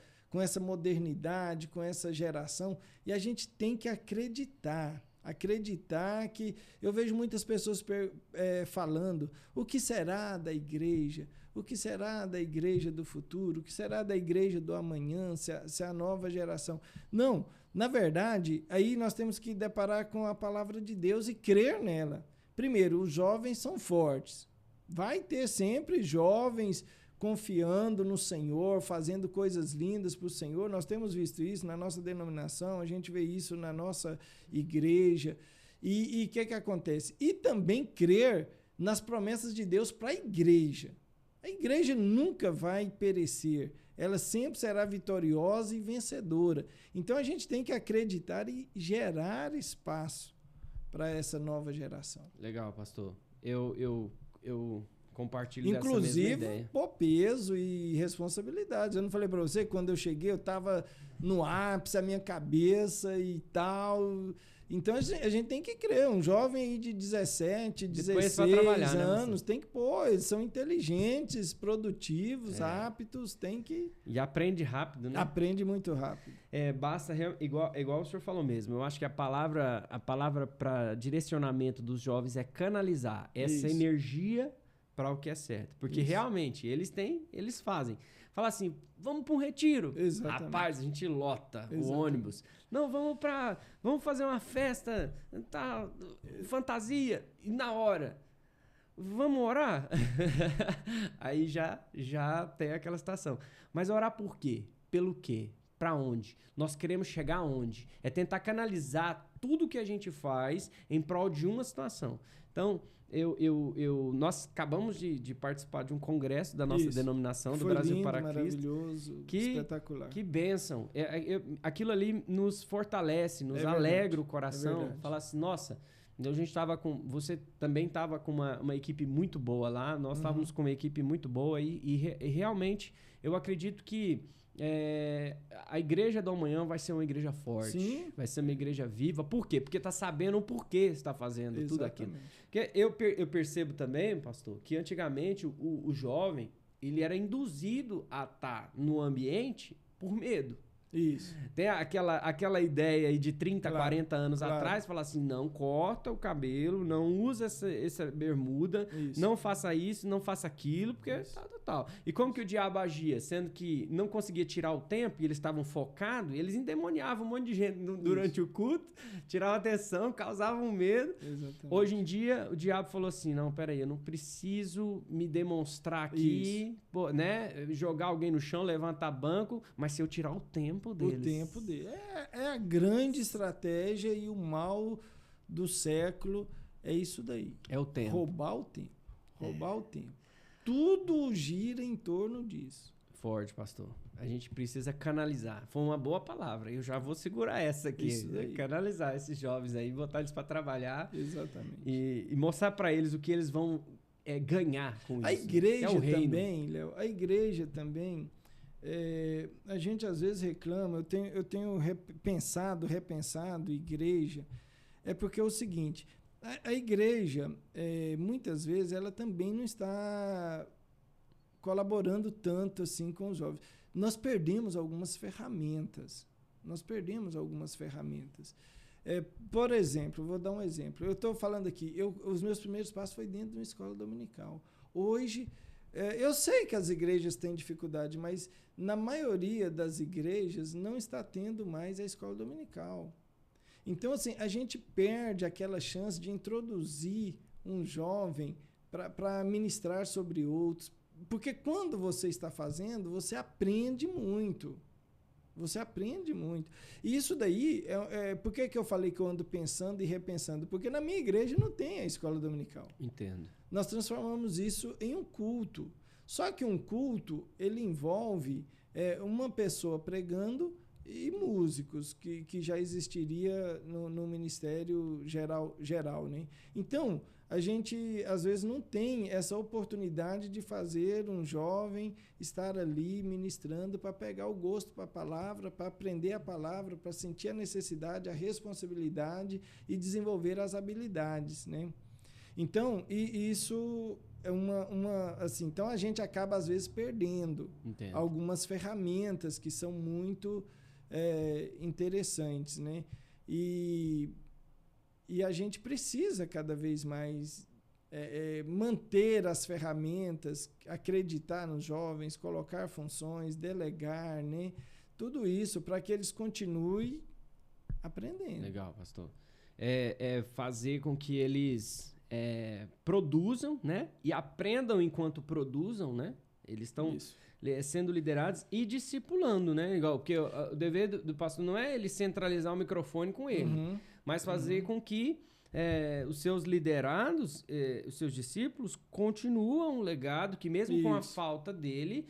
modernidade, com essa geração. E a gente tem que acreditar. Acreditar que... Eu vejo muitas pessoas falando: o que será da igreja? O que será da igreja do futuro? O que será da igreja do amanhã, se a nova geração... Não, na verdade, aí nós temos que deparar com a palavra de Deus e crer nela. Primeiro, os jovens são fortes. Vai ter sempre jovens confiando no Senhor, fazendo coisas lindas para o Senhor. Nós temos visto isso na nossa denominação, a gente vê isso na nossa igreja. E o que acontece? E também crer nas promessas de Deus para a igreja. A igreja nunca vai perecer. Ela sempre será vitoriosa e vencedora. Então, a gente tem que acreditar e gerar espaço para essa nova geração. Legal, pastor. Eu compartilho dessa mesma ideia. Inclusive, peso e responsabilidades. Eu não falei para você, quando eu cheguei, eu estava no ápice, a minha cabeça e tal... Então, a gente tem que crer. Um jovem aí de 17, 16 anos, tem que eles são inteligentes, produtivos, aptos, tem que... E aprende rápido, né? Aprende muito rápido. Basta, igual o senhor falou mesmo, eu acho que a palavra para direcionamento dos jovens é canalizar essa energia para o que é certo. Porque realmente, eles fazem. Fala assim, vamos para um retiro. Exatamente. Rapaz, a gente lota o ônibus. Não, vamos fazer uma festa, fantasia, e na hora, vamos orar? Aí já tem aquela situação. Mas orar por quê? Pelo quê? Para onde? Nós queremos chegar aonde? É tentar canalizar tudo que a gente faz em prol de uma situação. Então, nós acabamos de participar de um congresso da nossa denominação, do Brasil lindo, para Cristo. Maravilhoso, espetacular. Que bênção. Aquilo ali nos fortalece, nos alegra o coração. Fala assim, nossa, a gente estava com... Você também estava com uma equipe muito boa lá, nós estávamos com uma equipe muito boa e realmente eu acredito que a igreja do amanhã vai ser uma igreja forte. Sim. Vai ser uma igreja viva. Por quê? Porque está sabendo o porquê está fazendo tudo aquilo. Porque eu percebo também, pastor, que antigamente o jovem ele era induzido a estar no ambiente por medo. Isso. Tem aquela ideia aí de 30, 40 anos atrás, falar assim, não corta o cabelo, não usa essa bermuda, não faça isso, não faça aquilo, porque tal. E como que o diabo agia? Sendo que não conseguia tirar o tempo e eles estavam focados, eles endemoniavam um monte de gente durante o culto, tiravam atenção, causavam medo. Exatamente. Hoje em dia, o diabo falou assim, não, peraí, eu não preciso me demonstrar aqui, né? Jogar alguém no chão, levantar banco, mas se eu tirar o tempo deles. O tempo dele. É a grande estratégia e o mal do século é isso daí. É o tempo. Roubar o tempo. Roubar o tempo. Tudo gira em torno disso. Forte, pastor. A gente precisa canalizar. Foi uma boa palavra. Eu já vou segurar essa aqui. Canalizar esses jovens aí, botar eles para trabalhar. Exatamente. E mostrar para eles o que eles vão ganhar com isso. A igreja também, Léo. A igreja também... a gente às vezes reclama, eu tenho repensado igreja, porque é o seguinte, a igreja, muitas vezes, ela também não está colaborando tanto assim com os jovens. Nós perdemos algumas ferramentas. Por exemplo, vou dar um exemplo. Eu estou falando aqui, os meus primeiros passos foi dentro de uma escola dominical. Hoje, eu sei que as igrejas têm dificuldade, mas na maioria das igrejas não está tendo mais a escola dominical. Então, assim, a gente perde aquela chance de introduzir um jovem para ministrar sobre outros. Porque quando você está fazendo, você aprende muito. E isso daí, por que eu falei que eu ando pensando e repensando? Porque na minha igreja não tem a escola dominical. Entendo. Nós transformamos isso em um culto. Só que um culto, ele envolve uma pessoa pregando e músicos que já existiria no Ministério geral, né? Então, a gente, às vezes, não tem essa oportunidade de fazer um jovem estar ali ministrando para pegar o gosto para a palavra, para aprender a palavra, para sentir a necessidade, a responsabilidade e desenvolver as habilidades, né? Então, e isso é assim, então a gente acaba, às vezes, perdendo algumas ferramentas que são muito interessantes, né? E a gente precisa cada vez mais manter as ferramentas, acreditar nos jovens, colocar funções, delegar, né? Tudo isso para que eles continuem aprendendo. Legal, pastor. Fazer com que eles produzam, né? E aprendam enquanto produzam, né? Eles estão sendo liderados e discipulando, né? Igual, porque o dever do pastor não é ele centralizar o microfone com ele, mas fazer com que os seus liderados, os seus discípulos, continuam um legado que mesmo com a falta dele,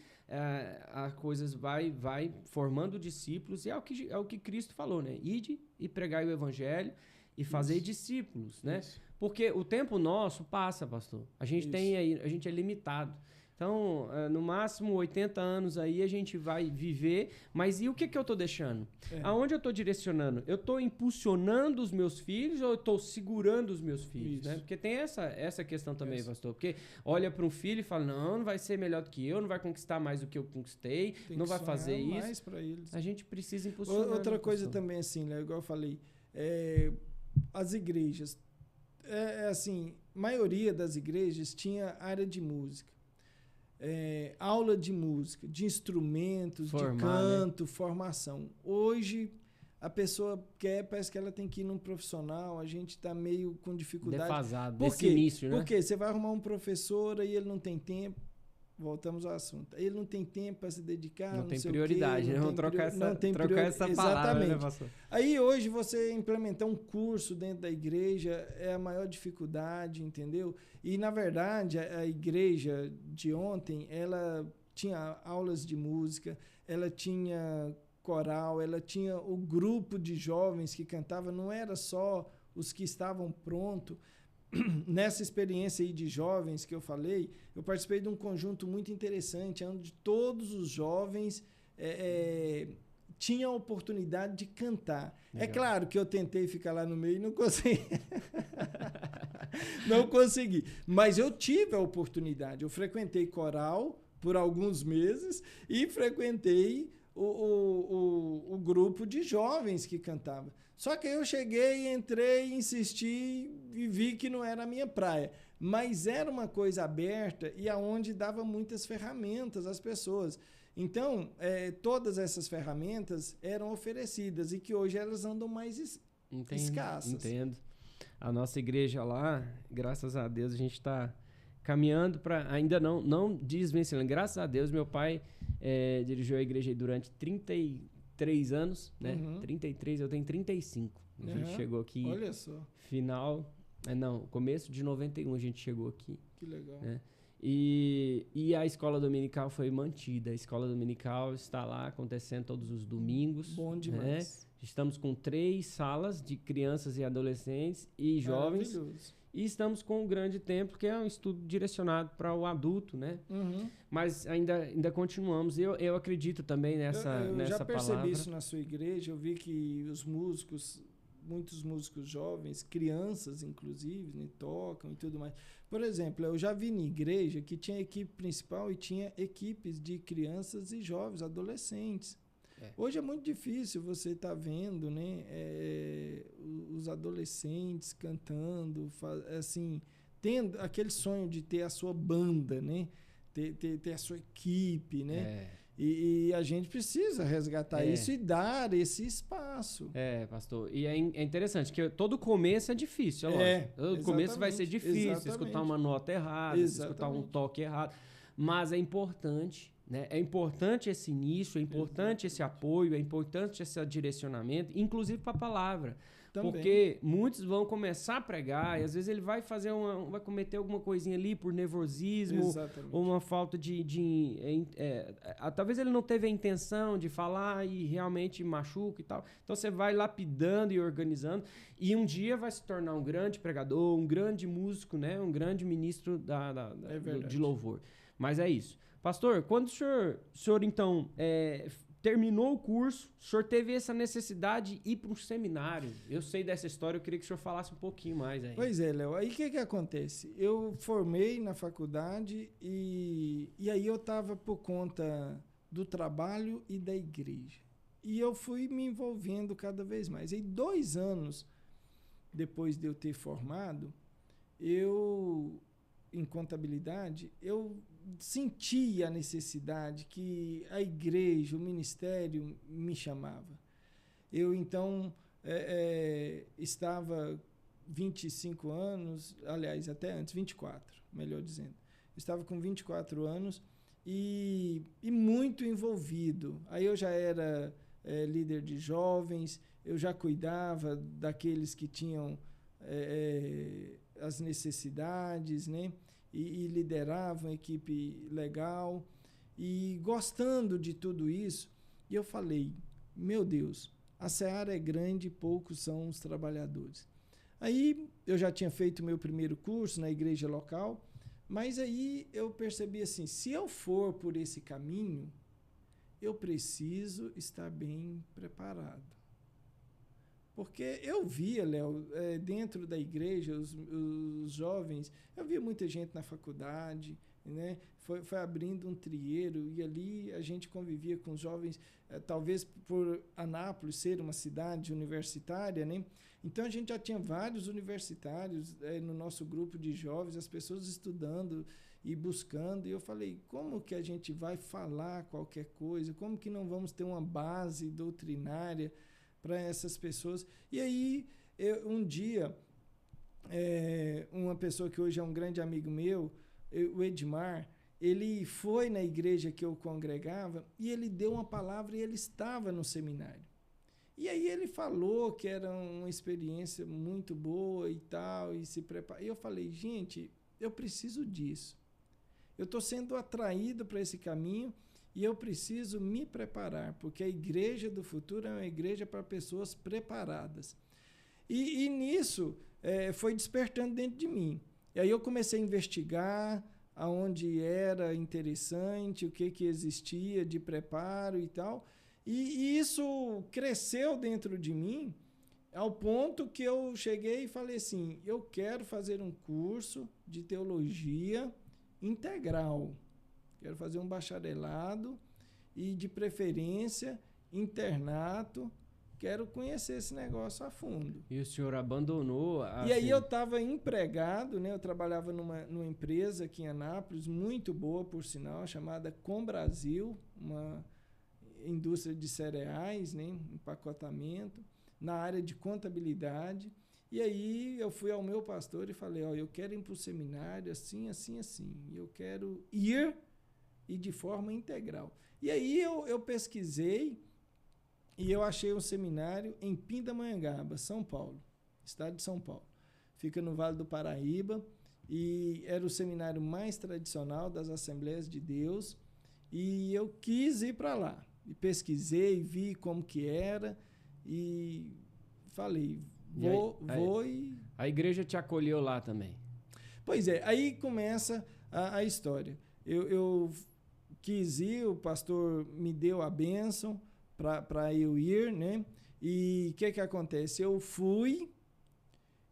as coisas vai formando discípulos, e é o que Cristo falou, né? Ide e pregai o evangelho e fazer discípulos, né? Porque o tempo nosso passa, pastor. A gente é limitado. Então, no máximo 80 anos aí a gente vai viver, mas e o que eu estou deixando? Aonde eu estou direcionando? Eu estou impulsionando os meus filhos ou eu estou segurando os meus filhos? Né? Porque tem essa questão também, pastor. Porque olha para um filho e fala, não vai ser melhor do que eu, não vai conquistar mais do que eu conquistei, não vai fazer isso. Mais para eles. A gente precisa impulsionar. Outra coisa também, assim, né? Igual eu falei, as igrejas, assim, a maioria das igrejas tinha área de música. Aula de música, de instrumentos, de canto, formação. Hoje, a pessoa parece que ela tem que ir num profissional, a gente está meio com dificuldade. Defasado, desse início, né? Porque você vai arrumar um professor e ele não tem tempo, voltamos ao assunto, ele não tem tempo para se dedicar, não tem prioridade, né? Vamos trocar essa palavra, né, pastor? Aí hoje você implementar um curso dentro da igreja é a maior dificuldade, entendeu? E na verdade a igreja de ontem, ela tinha aulas de música, ela tinha coral, ela tinha o grupo de jovens que cantava, não era só os que estavam prontos. Nessa experiência aí de jovens que eu falei, eu participei de um conjunto muito interessante, onde todos os jovens tinham a oportunidade de cantar. Legal. É claro que eu tentei ficar lá no meio e não consegui. Não consegui. Mas eu tive a oportunidade. Eu frequentei coral por alguns meses e frequentei o grupo de jovens que cantava. Só que eu cheguei, entrei, insisti e vi que não era a minha praia. Mas era uma coisa aberta e aonde dava muitas ferramentas às pessoas. Então, todas essas ferramentas eram oferecidas e que hoje elas andam mais escassas. Entendo. A nossa igreja lá, graças a Deus, a gente está caminhando para... Ainda não desvencilhando. Graças a Deus, meu pai dirigiu a igreja durante 33 anos, né? 33, eu tenho 35. A gente chegou aqui... Olha só. Começo de 91 a gente chegou aqui. Que legal. Né? E a escola dominical foi mantida. A escola dominical está lá acontecendo todos os domingos. Bom demais. Né? Estamos com 3 salas de crianças e adolescentes e jovens. E estamos com um grande templo, que é um estudo direcionado para o adulto, né? Mas ainda continuamos. Eu acredito também nessa palavra. Eu já percebi isso na sua igreja. Eu vi que os músicos, muitos músicos jovens, crianças inclusive, né, tocam e tudo mais. Por exemplo, eu já vi na igreja que tinha equipe principal e tinha equipes de crianças e jovens, adolescentes. Hoje é muito difícil você estar vendo, né, os adolescentes cantando, assim, tendo aquele sonho de ter a sua banda, né, ter a sua equipe, né? E a gente precisa resgatar isso e dar esse espaço. Pastor. E é interessante que todo começo é difícil, é lógico. Todo começo vai ser difícil, escutar uma nota errada, escutar um toque errado. Mas é importante, né? É importante esse início, é importante esse apoio, é importante esse direcionamento, inclusive para a palavra. Também. Porque muitos vão começar a pregar e às vezes ele vai vai cometer alguma coisinha ali por nervosismo. Exatamente. Ou uma falta talvez ele não teve a intenção de falar e realmente machuca e tal. Então você vai lapidando e organizando e um dia vai se tornar um grande pregador, um grande músico, né? Um grande ministro de louvor. Mas é isso. Pastor, quando o senhor então terminou o curso, o senhor teve essa necessidade de ir para um seminário. Eu sei dessa história, eu queria que o senhor falasse um pouquinho mais aí. Pois é, Léo. Aí o que acontece? Eu formei na faculdade e aí eu estava por conta do trabalho e da igreja. E eu fui me envolvendo cada vez mais. E 2 anos depois de eu ter formado, em contabilidade, eu sentia a necessidade que a igreja, o ministério me chamava. Eu, então, estava 25 anos, aliás, até antes, 24, melhor dizendo. Estava com 24 anos e muito envolvido. Aí eu já era líder de jovens, eu já cuidava daqueles que tinham as necessidades, né? E liderava uma equipe legal. E gostando de tudo isso, eu falei, meu Deus, a seara é grande e poucos são os trabalhadores. Aí eu já tinha feito meu primeiro curso na igreja local, mas aí eu percebi assim, se eu for por esse caminho, eu preciso estar bem preparado. Porque eu via, Léo, dentro da igreja, os jovens, eu via muita gente na faculdade, né? Foi abrindo um trieiro e ali a gente convivia com os jovens, talvez por Anápolis ser uma cidade universitária, né? Então a gente já tinha vários universitários no nosso grupo de jovens, as pessoas estudando e buscando, e eu falei, como que a gente vai falar qualquer coisa? Como que não vamos ter uma base doutrinária para essas pessoas? E aí, um dia, uma pessoa que hoje é um grande amigo meu, o Edmar, ele foi na igreja que eu congregava e ele deu uma palavra e ele estava no seminário. E aí ele falou que era uma experiência muito boa e tal, e se preparou. E eu falei, gente, eu preciso disso. Eu estou sendo atraído para esse caminho e eu preciso me preparar, porque a igreja do futuro é uma igreja para pessoas preparadas. E nisso foi despertando dentro de mim. E aí eu comecei a investigar aonde era interessante, o que existia de preparo e tal. E isso cresceu dentro de mim ao ponto que eu cheguei e falei assim, eu quero fazer um curso de teologia integral. Quero fazer um bacharelado e, de preferência, internato. Quero conhecer esse negócio a fundo. E o senhor abandonou... E aí eu estava empregado, né? Eu trabalhava numa empresa aqui em Anápolis, muito boa, por sinal, chamada Combrasil, uma indústria de cereais, né? Empacotamento, na área de contabilidade. E aí eu fui ao meu pastor e falei, eu quero ir para o seminário assim, assim, assim. E eu quero ir e de forma integral. E aí eu pesquisei e eu achei um seminário em Pindamonhangaba, São Paulo, estado de São Paulo. Fica no Vale do Paraíba e era o seminário mais tradicional das Assembleias de Deus e eu quis ir para lá. E pesquisei, vi como que era e falei, vou e... A igreja te acolheu lá também. Pois é, aí começa a história. Eu quis ir, o pastor me deu a bênção para eu ir, né? E o que acontece? Eu fui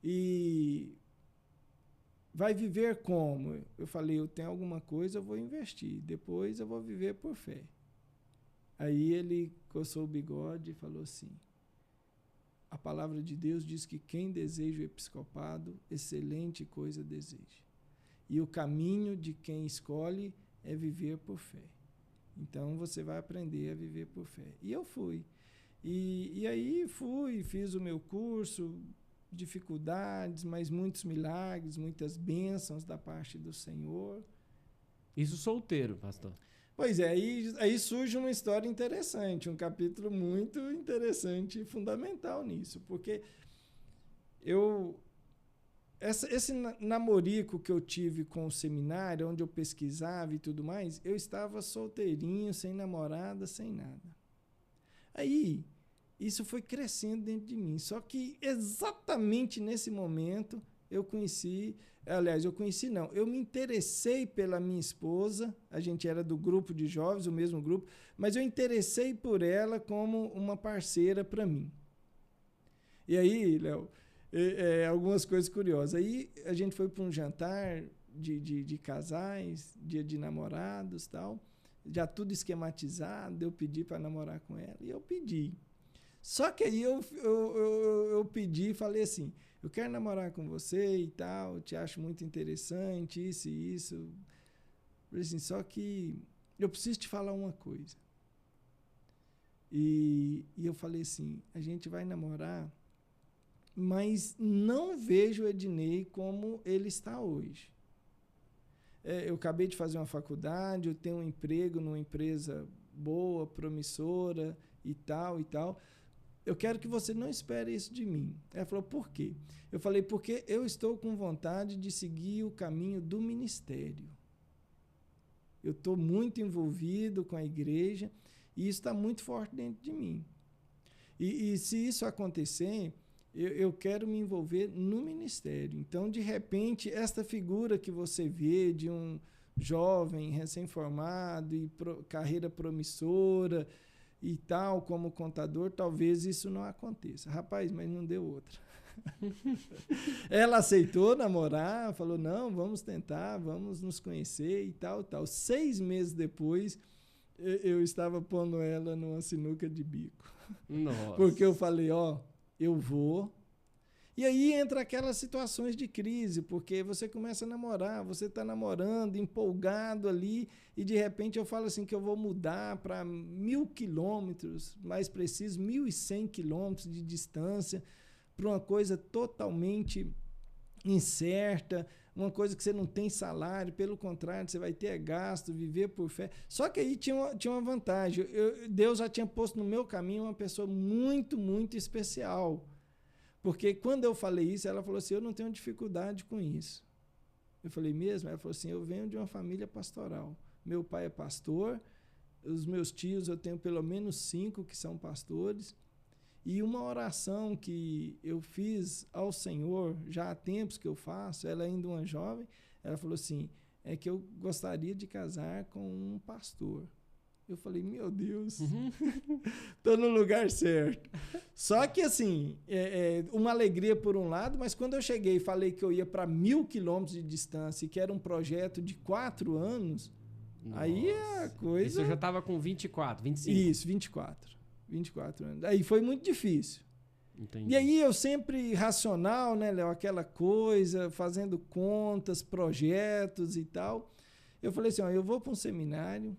e vai viver como? Eu falei, eu tenho alguma coisa, eu vou investir. Depois eu vou viver por fé. Aí ele coçou o bigode e falou assim, a palavra de Deus diz que quem deseja o episcopado, excelente coisa deseja. E o caminho de quem escolhe é viver por fé. Então, você vai aprender a viver por fé. E eu fui. E aí fiz o meu curso, dificuldades, mas muitos milagres, muitas bênçãos da parte do Senhor. Isso solteiro, pastor. Pois é, aí surge uma história interessante, um capítulo muito interessante e fundamental nisso, porque Esse namorico que eu tive com o seminário, onde eu pesquisava e tudo mais, eu estava solteirinho, sem namorada, sem nada. Aí, isso foi crescendo dentro de mim. Só que exatamente nesse momento, eu me interessei pela minha esposa, a gente era do grupo de jovens, o mesmo grupo, mas eu interessei por ela como uma parceira para mim. E aí, Léo, algumas coisas curiosas. Aí a gente foi para um jantar de casais, dia de namorados e tal, já tudo esquematizado, eu pedi para namorar com ela, e eu pedi. Só que aí eu pedi e falei assim, eu quero namorar com você e tal, eu te acho muito interessante, isso e isso. Falei assim, só que eu preciso te falar uma coisa. E eu falei assim, a gente vai namorar, mas não vejo o Ednei como ele está hoje. Eu acabei de fazer uma faculdade, eu tenho um emprego numa empresa boa, promissora e tal e tal. Eu quero que você não espere isso de mim. Ela falou, por quê? Eu falei, porque eu estou com vontade de seguir o caminho do ministério. Eu estou muito envolvido com a igreja e isso está muito forte dentro de mim. E se isso acontecer, eu quero me envolver no ministério. Então, de repente, esta figura que você vê de um jovem recém-formado e carreira promissora e tal, como contador, talvez isso não aconteça. Rapaz, mas não deu outra. Ela aceitou namorar, falou, não, vamos tentar, vamos nos conhecer e tal, tal. 6 meses depois, eu estava pondo ela numa sinuca de bico. Nossa. Porque eu falei, eu vou. E aí entra aquelas situações de crise, porque você começa a namorar, você está namorando, empolgado ali, e de repente eu falo assim que eu vou mudar para 1.000 quilômetros, mais preciso, 1.100 quilômetros de distância, para uma coisa totalmente incerta, uma coisa que você não tem salário, pelo contrário, você vai ter gasto, viver por fé. Só que aí tinha uma vantagem, Deus já tinha posto no meu caminho uma pessoa muito, muito especial. Porque quando eu falei isso, ela falou assim, eu não tenho dificuldade com isso. Eu falei, mesmo? Ela falou assim, eu venho de uma família pastoral. Meu pai é pastor, os meus tios, eu tenho pelo menos 5 que são pastores. E uma oração que eu fiz ao Senhor, já há tempos que eu faço, ela ainda uma jovem, ela falou assim, é que eu gostaria de casar com um pastor. Eu falei, meu Deus, estou no lugar certo. Só que, assim, uma alegria por um lado, mas quando eu cheguei e falei que eu ia para 1.000 quilômetros de distância e que era um projeto de 4 anos, nossa, aí a coisa... Isso eu já estava com 24, 25? Isso, 24 anos. Aí foi muito difícil. Entendi. E aí eu sempre racional, né, Léo, aquela coisa, fazendo contas, projetos e tal. Eu falei assim, eu vou para um seminário,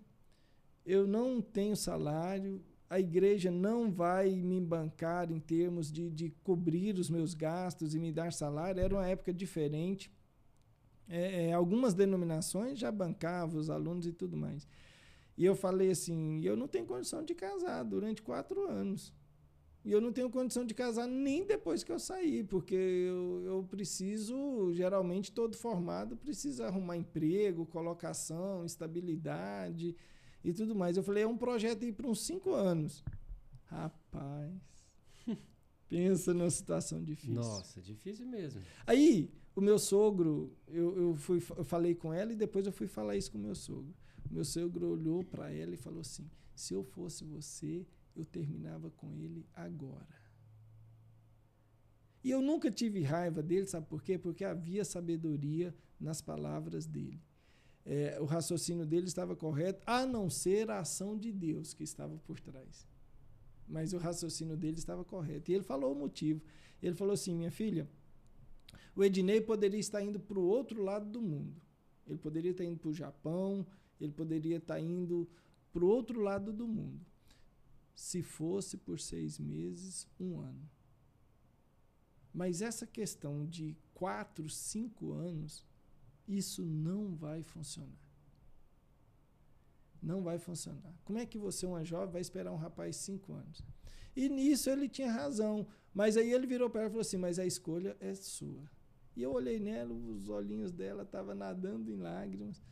eu não tenho salário, a igreja não vai me bancar em termos de cobrir os meus gastos e me dar salário. Era uma época diferente. Algumas denominações já bancavam os alunos e tudo mais. E eu falei assim, eu não tenho condição de casar durante 4 anos. E eu não tenho condição de casar nem depois que eu sair, porque eu preciso, geralmente todo formado, precisa arrumar emprego, colocação, estabilidade e tudo mais. Eu falei, é um projeto aí para uns 5 anos. Rapaz, pensa numa situação difícil. Nossa, difícil mesmo. Aí, o meu sogro, eu falei com ela e depois eu fui falar isso com o meu sogro. O meu sogro olhou para ela e falou assim, se eu fosse você, eu terminava com ele agora. E eu nunca tive raiva dele, sabe por quê? Porque havia sabedoria nas palavras dele. O raciocínio dele estava correto, a não ser a ação de Deus que estava por trás. Mas o raciocínio dele estava correto. E ele falou o motivo. Ele falou assim, minha filha, o Ednei poderia estar indo para o outro lado do mundo. Ele poderia estar indo para o Japão, ele poderia estar indo para o outro lado do mundo. Se fosse por 6 meses, 1 ano. Mas essa questão de 4, 5 anos, isso não vai funcionar. Não vai funcionar. Como é que você, uma jovem, vai esperar um rapaz 5 anos? E nisso ele tinha razão. Mas aí ele virou para ela e falou assim, mas a escolha é sua. E eu olhei nela, os olhinhos dela estavam nadando em lágrimas.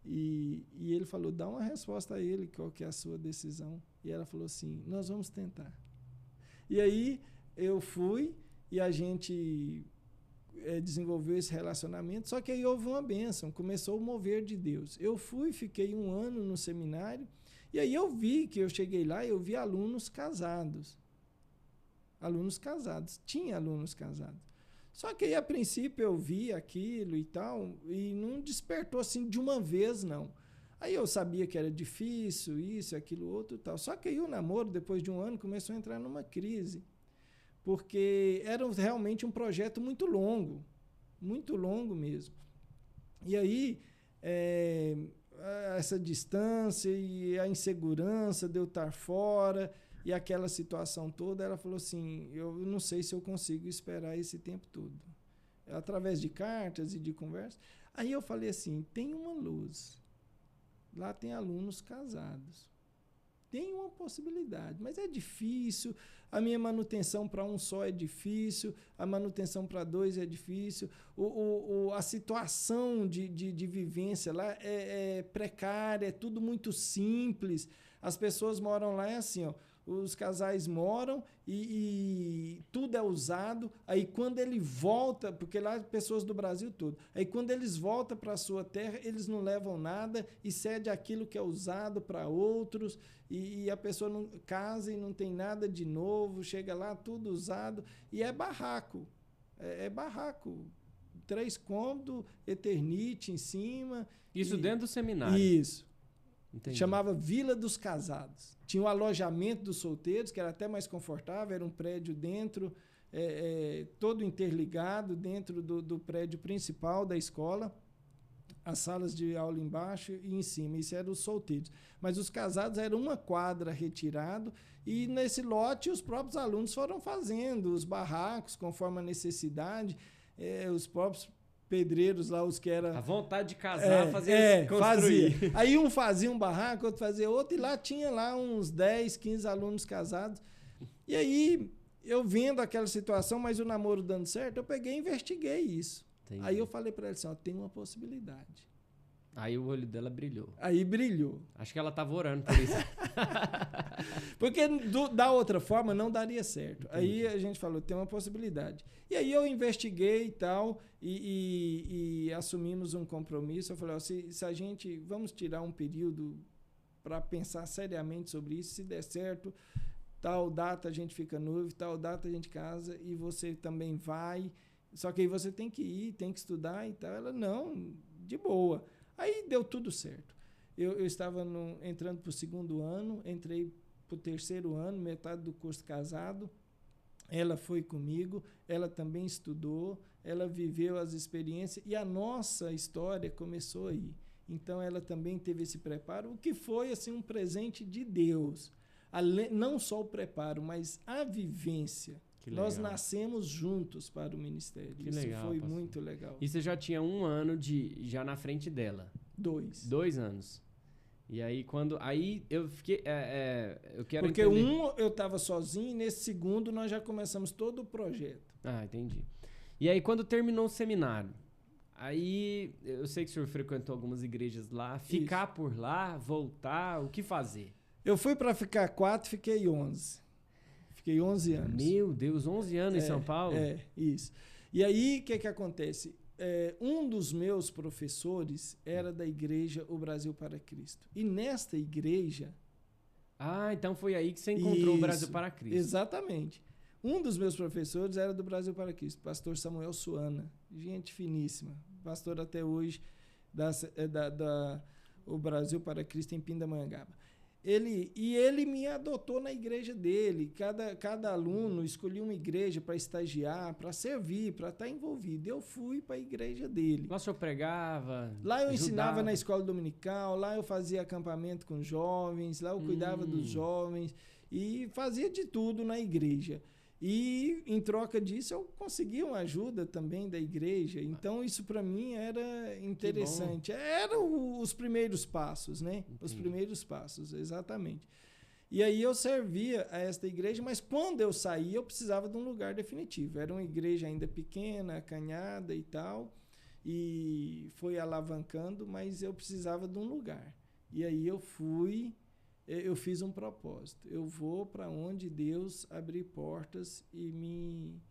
E ele falou, dá uma resposta a ele, qual que é a sua decisão. E ela falou assim, nós vamos tentar. E aí eu fui e a gente desenvolveu esse relacionamento, só que aí houve uma bênção, começou o mover de Deus. Eu fui, fiquei 1 ano no seminário, e aí eu vi que eu cheguei lá e eu vi alunos casados. Tinha alunos casados. Só que aí, a princípio, eu vi aquilo e tal, e não despertou assim de uma vez, não. Aí eu sabia que era difícil, isso, aquilo, outro e tal. Só que aí o namoro, depois de 1 ano, começou a entrar numa crise. Porque era realmente um projeto muito longo mesmo. E aí, essa distância e a insegurança de eu estar fora e aquela situação toda, ela falou assim, eu não sei se eu consigo esperar esse tempo todo. Através de cartas e de conversa. Aí eu falei assim, tem uma luz. Lá tem alunos casados. Tem uma possibilidade, mas é difícil. A minha manutenção para um só é difícil, a manutenção para 2 é difícil. A situação de vivência lá é precária, é tudo muito simples. As pessoas moram lá, é assim, ó, os casais moram e tudo é usado. Aí quando ele volta, porque lá pessoas do Brasil todo, aí quando eles voltam para a sua terra, eles não levam nada e cede aquilo que é usado para outros. E a pessoa não casa e não tem nada de novo, chega lá tudo usado e é barraco. É barraco. 3 cômodos, Eternite em cima. Isso dentro do seminário? Isso. Entendi. Chamava Vila dos Casados. Tinha o alojamento dos solteiros, que era até mais confortável, era um prédio dentro, todo interligado, dentro do prédio principal da escola. As salas de aula embaixo e em cima, isso eram os solteiros. Mas os casados eram uma quadra retirado e nesse lote os próprios alunos foram fazendo os barracos conforme a necessidade, os próprios pedreiros lá, os que eram... A vontade de casar, construir. Fazia. Aí um fazia um barraco, outro fazia outro, e lá tinha lá uns 10, 15 alunos casados. E aí, eu vendo aquela situação, mas o namoro dando certo, eu peguei e investiguei isso. Entendi. Aí eu falei para ela assim, ó, tem uma possibilidade. Aí o olho dela brilhou. Aí brilhou. Acho que ela estava orando por isso. Porque da outra forma não daria certo. Entendi. Aí a gente falou, tem uma possibilidade. E aí eu investiguei e tal, e assumimos um compromisso. Eu falei, ó, se a gente, vamos tirar um período para pensar seriamente sobre isso, se der certo, tal data a gente fica noivo, tal data a gente casa, e você também vai... Só que aí você tem que ir, tem que estudar e tal. Ela, não, de boa. Aí deu tudo certo. Eu estava entrando para o 2º ano, entrei para o 3º ano, metade do curso casado. Ela foi comigo, ela também estudou, ela viveu as experiências e a nossa história começou aí. Então, ela também teve esse preparo, o que foi assim, um presente de Deus. Não só o preparo, mas a vivência. Nós nascemos juntos para o ministério. Isso legal, foi pastor. Muito legal. E você já tinha 1 ano já na frente dela? 2. 2 anos. E aí, aí eu fiquei... eu quero porque entender. Eu estava sozinho e nesse 2º nós já começamos todo o projeto. Ah, entendi. E aí, quando terminou o seminário, aí eu sei que o senhor frequentou algumas igrejas lá. Ficar por lá, voltar, o que fazer? Eu fui para ficar 4, fiquei 11. Fiquei 11 anos. Meu Deus, 11 anos em São Paulo? Isso. E aí, o que acontece? Um dos meus professores era da igreja O Brasil para Cristo. E nesta igreja... Ah, então foi aí que você encontrou o Brasil para Cristo. Exatamente. Um dos meus professores era do Brasil para Cristo, pastor Samuel Suana. Gente finíssima. Pastor até hoje O Brasil para Cristo em Pindamonhangaba. Ele me adotou na igreja dele. Cada aluno escolhia uma igreja para estagiar, para servir, para estar envolvido. Eu fui para a igreja dele. Lá o senhor pregava? Lá eu ensinava na escola dominical, lá eu fazia acampamento com jovens, lá eu cuidava dos jovens e fazia de tudo na igreja. E, em troca disso, eu consegui uma ajuda também da igreja. Então, isso para mim era interessante. Eram os primeiros passos, né? Entendi. Os primeiros passos, exatamente. E aí eu servia a esta igreja, mas quando eu saía, eu precisava de um lugar definitivo. Era uma igreja ainda pequena, acanhada e tal, e foi alavancando, mas eu precisava de um lugar. E aí eu fiz um propósito. Eu vou para onde Deus abrir portas e me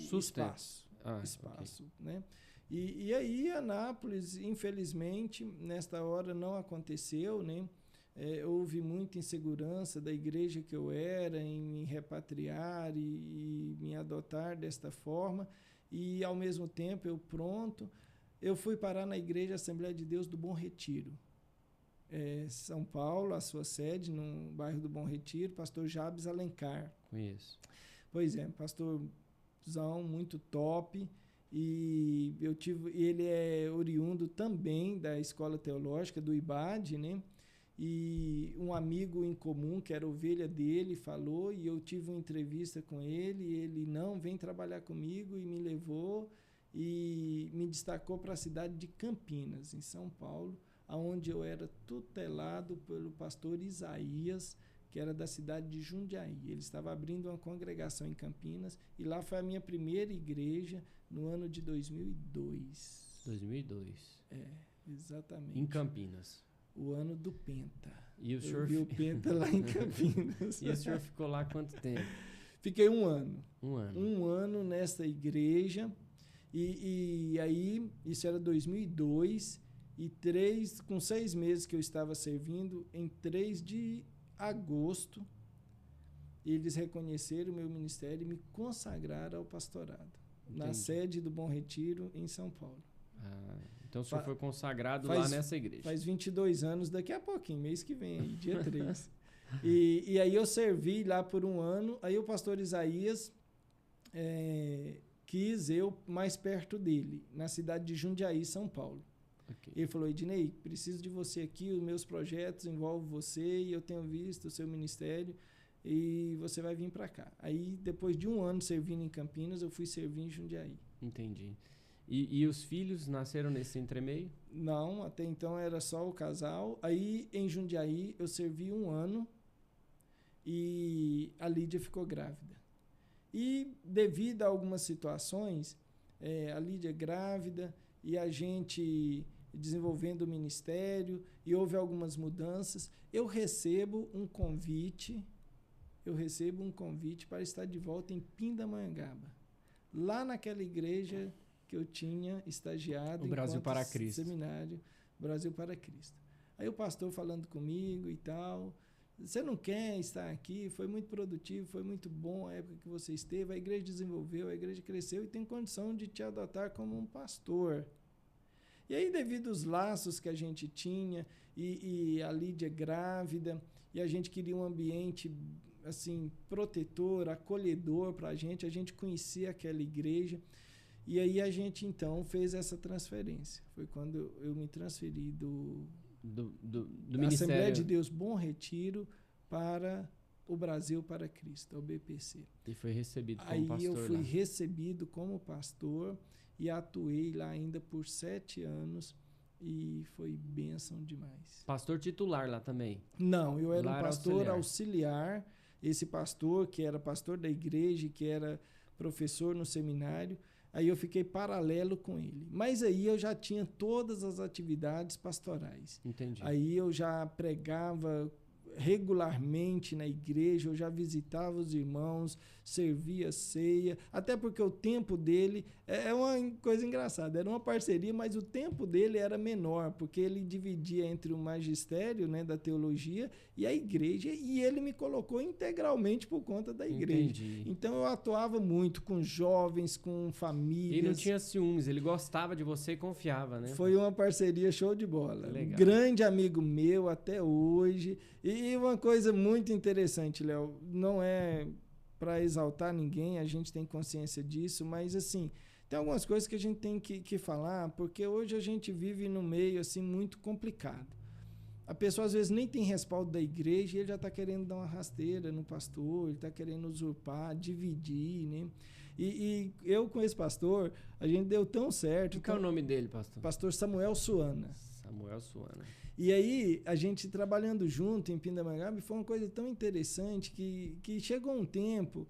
espaço, okay. né? E aí Anápolis, infelizmente, nesta hora não aconteceu, né? Houve muita insegurança da igreja que eu era em me repatriar e me adotar desta forma, e ao mesmo tempo eu fui parar na igreja Assembleia de Deus do Bom Retiro, São Paulo, a sua sede no bairro do Bom Retiro, pastor Jabes Alencar. Conheço. Pois é, pastorzão muito top, e ele é oriundo também da Escola Teológica do IBAD, né? E um amigo em comum, que era ovelha dele, falou, e eu tive uma entrevista com ele, e ele, não, vem trabalhar comigo, e me levou e me destacou para a cidade de Campinas, em São Paulo, onde eu era tutelado pelo pastor Isaías, que era da cidade de Jundiaí. Ele estava abrindo uma congregação em Campinas, e lá foi a minha primeira igreja no ano de 2002. 2002. Exatamente. Em Campinas. O ano do Penta. E o eu senhor vi o Penta lá em Campinas. E o senhor ficou lá quanto tempo? Fiquei um ano. Um ano. Um ano nessa igreja. E aí, isso era 2002. E com 6 meses que eu estava servindo, em 3 de agosto, eles reconheceram o meu ministério e me consagraram ao pastorado. Entendi. Na sede do Bom Retiro, em São Paulo. Então o senhor foi consagrado lá nessa igreja. Faz 22 anos, daqui a pouquinho, mês que vem, aí, dia 3. e aí eu servi lá por um ano, aí o pastor Isaías quis eu mais perto dele, na cidade de Jundiaí, São Paulo. Okay. Ele falou, Ednei, preciso de você aqui, os meus projetos envolvem você, e eu tenho visto o seu ministério, e você vai vir para cá. Aí, depois de um ano servindo em Campinas, eu fui servir em Jundiaí. Entendi. E os filhos nasceram nesse entremeio? Não, até então era só o casal. Aí, em Jundiaí, eu servi um ano e a Lídia ficou grávida. E, devido a algumas situações, a Lídia grávida e a gente desenvolvendo o ministério, e houve algumas mudanças, eu recebo um convite para estar de volta em Pindamonhangaba, lá naquela igreja que eu tinha estagiado o Brasil para Cristo. Seminário Brasil para Cristo. Aí o pastor falando comigo e tal, você não quer estar aqui? Foi muito produtivo, foi muito bom a época que você esteve, a igreja desenvolveu, a igreja cresceu e tem condição de te adotar como um pastor. E aí, devido aos laços que a gente tinha, e a Lídia grávida, e a gente queria um ambiente assim, protetor, acolhedor para a gente conhecia aquela igreja. E aí a gente, então, fez essa transferência. Foi quando eu me transferi do Ministério Assembleia de Deus Bom Retiro para o Brasil para Cristo, ao BPC. E foi recebido como aí pastor. Aí eu fui lá. recebido como pastor e atuei lá ainda por 7 anos e foi bênção demais. Pastor titular lá também? Não, eu era um pastor auxiliar. Esse pastor, que era pastor da igreja, que era professor no seminário, aí eu fiquei paralelo com ele. Mas aí eu já tinha todas as atividades pastorais. Entendi. Aí eu já pregava regularmente na igreja, eu já visitava os irmãos, servia ceia, até porque o tempo dele é uma coisa engraçada, era uma parceria, mas o tempo dele era menor, porque ele dividia entre o magistério, né, da teologia e a igreja, e ele me colocou integralmente por conta da igreja. Entendi. Então eu atuava muito com jovens, com famílias. E não tinha ciúmes, ele gostava de você e confiava, né? Foi uma parceria show de bola. Legal. Um grande amigo meu até hoje. E uma coisa muito interessante, Léo, não é para exaltar ninguém, a gente tem consciência disso, mas assim, tem algumas coisas que a gente tem que falar, porque hoje a gente vive num meio assim muito complicado. A pessoa às vezes nem tem respaldo da igreja e ele já está querendo dar uma rasteira no pastor, ele está querendo usurpar, dividir, né? E eu com esse pastor, a gente deu tão certo. Qual é o nome dele, pastor? Pastor Samuel Suana. Samuel Suana. E aí, a gente trabalhando junto em Pindamonhangaba, foi uma coisa tão interessante que chegou um tempo,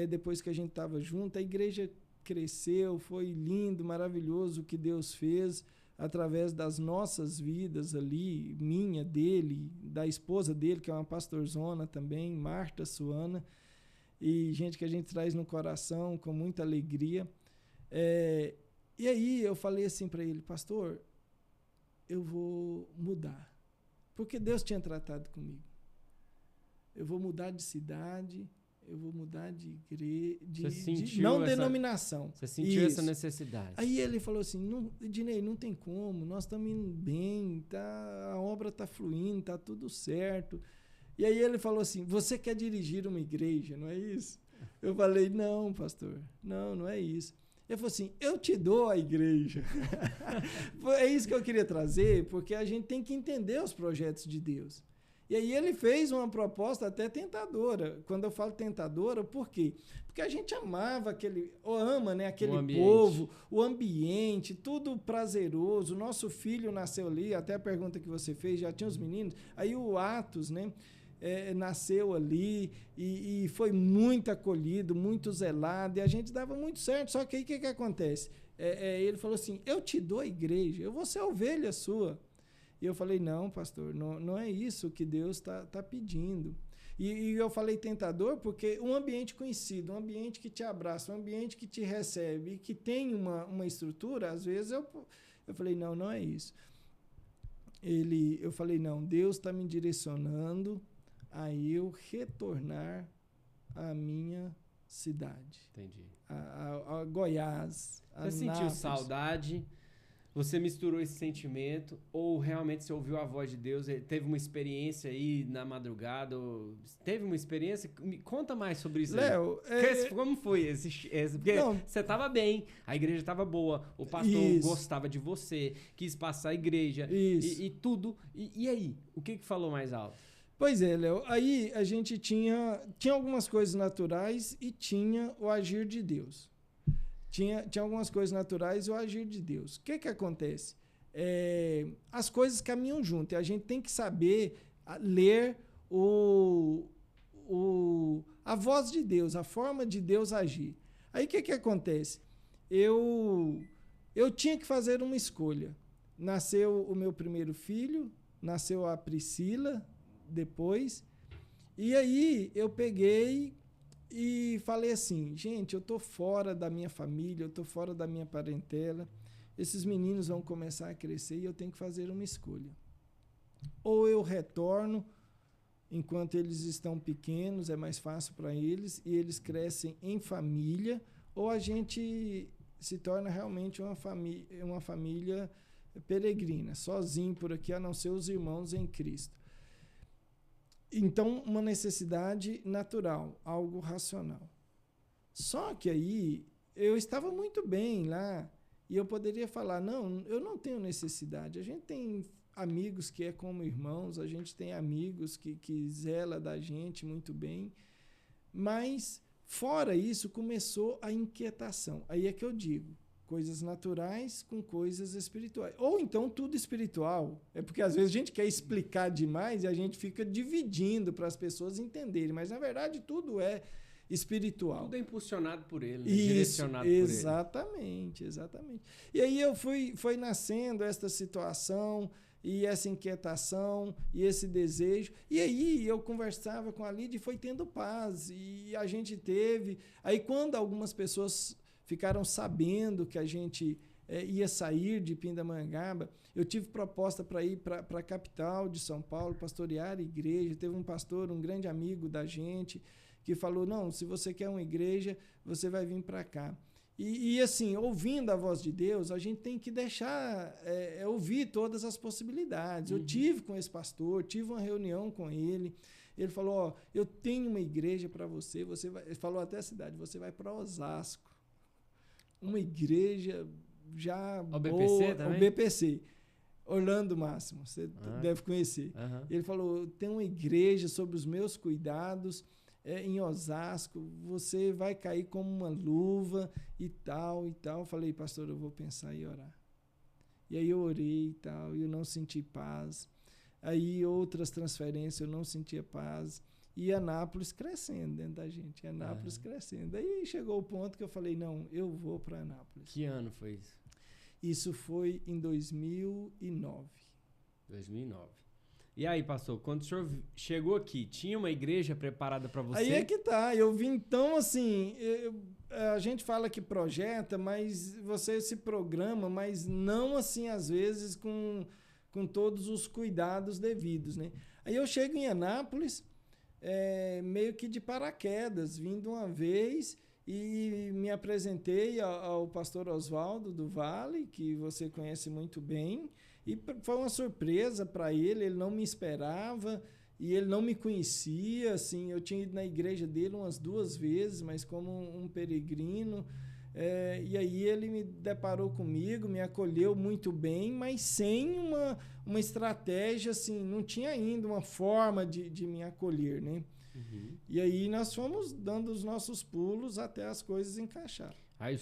depois que a gente estava junto, a igreja cresceu, foi lindo, maravilhoso o que Deus fez através das nossas vidas ali, minha, dele, da esposa dele, que é uma pastorzona também, Marta Suana, e gente que a gente traz no coração com muita alegria. E aí eu falei assim para ele, pastor, eu vou mudar, porque Deus tinha tratado comigo. Eu vou mudar de cidade, eu vou mudar de igreja, não denominação. Você sentiu essa necessidade. Aí ele falou assim, Ednei, não tem como, nós estamos indo bem, tá, a obra está fluindo, está tudo certo. E aí ele falou assim, você quer dirigir uma igreja, não é isso? Eu falei, não, pastor, não é isso. Ele falou assim, eu te dou a igreja. É isso que eu queria trazer, porque a gente tem que entender os projetos de Deus. E aí ele fez uma proposta até tentadora. Quando eu falo tentadora, por quê? Porque a gente amava ama, né, aquele povo, o ambiente, tudo prazeroso. O nosso filho nasceu ali, até a pergunta que você fez, já tinha os meninos. Aí o Atos, né, nasceu ali e foi muito acolhido, muito zelado, e a gente dava muito certo. Só que aí o que acontece? Ele falou assim, eu te dou a igreja, eu vou ser ovelha sua. E eu falei, não, pastor, não é isso que Deus tá pedindo. E eu falei tentador porque um ambiente conhecido, um ambiente que te abraça, um ambiente que te recebe e que tem uma estrutura, às vezes eu falei, não é isso. Eu falei, não, Deus está me direcionando a eu retornar à minha cidade. Entendi. A Goiás, a Você sentiu saudade? Você misturou esse sentimento ou realmente você ouviu a voz de Deus? Teve uma experiência aí na madrugada? Teve uma experiência? Me conta mais sobre isso. Léo, como foi esse? Porque você estava bem, a igreja estava boa, o pastor gostava de você, quis passar a igreja e tudo. E aí? O que falou mais alto? Pois é, Léo. Aí a gente tinha algumas coisas naturais e tinha o agir de Deus. Tinha algumas coisas naturais e o agir de Deus. O que acontece? As coisas caminham junto e a gente tem que saber ler a voz de Deus, a forma de Deus agir. Aí o que acontece? Eu tinha que fazer uma escolha. Nasceu o meu primeiro filho, nasceu a Priscila depois, e aí eu peguei e falei assim, gente, eu tô fora da minha família, eu tô fora da minha parentela, esses meninos vão começar a crescer e eu tenho que fazer uma escolha. Ou eu retorno enquanto eles estão pequenos, é mais fácil para eles, e eles crescem em família, ou a gente se torna realmente uma família peregrina, sozinho por aqui, a não ser os irmãos em Cristo. Então, uma necessidade natural, algo racional. Só que aí, eu estava muito bem lá, e eu poderia falar, não, eu não tenho necessidade. A gente tem amigos que é como irmãos, a gente tem amigos que zela da gente muito bem, mas, fora isso, começou a inquietação. Aí é que eu digo, coisas naturais com coisas espirituais. Ou então tudo espiritual. É porque às vezes a gente quer explicar demais e a gente fica dividindo para as pessoas entenderem. Mas, na verdade, tudo é espiritual. Tudo é impulsionado por ele, né? Isso, direcionado exatamente, exatamente. E aí foi nascendo esta situação e essa inquietação e esse desejo. E aí eu conversava com a Lídia e foi tendo paz. E a gente teve... Aí quando algumas pessoas ficaram sabendo que a gente ia sair de Pindamonhangaba, eu tive proposta para ir para a capital de São Paulo, pastorear a igreja. Teve um pastor, um grande amigo da gente, que falou, não, se você quer uma igreja, você vai vir para cá. E assim, ouvindo a voz de Deus, a gente tem que deixar ouvir todas as possibilidades. Eu tive com esse pastor, tive uma reunião com ele. Ele falou, eu tenho uma igreja para você. Ele falou até a cidade, você vai para Osasco. Uma igreja já boa. BPC também? O BPC. Orlando Máximo, você deve conhecer. Ele falou, tem uma igreja sob os meus cuidados, em Osasco, você vai cair como uma luva e tal, e tal. Eu falei, pastor, eu vou pensar e orar. E aí eu orei e tal, e eu não senti paz. Aí outras transferências eu não sentia paz. E Anápolis crescendo dentro da gente, Anápolis crescendo. Aí chegou o ponto que eu falei, não, eu vou para Anápolis. Que ano foi isso? Isso foi em 2009. 2009. E aí, pastor, quando o senhor chegou aqui, tinha uma igreja preparada para você? Aí é que tá, eu vim então assim, a gente fala que projeta, mas você se programa, mas não assim às vezes com todos os cuidados devidos, né? Aí eu chego em Anápolis, meio que de paraquedas, vindo uma vez e me apresentei ao pastor Oswaldo do Vale, que você conhece muito bem, e foi uma surpresa para ele não me esperava e ele não me conhecia, assim, eu tinha ido na igreja dele umas 2 vezes, mas como um peregrino, e aí ele me deparou comigo, me acolheu muito bem, mas sem uma estratégia, assim, não tinha ainda uma forma de me acolher, né? Uhum. E aí nós fomos dando os nossos pulos até as coisas encaixar. Aí o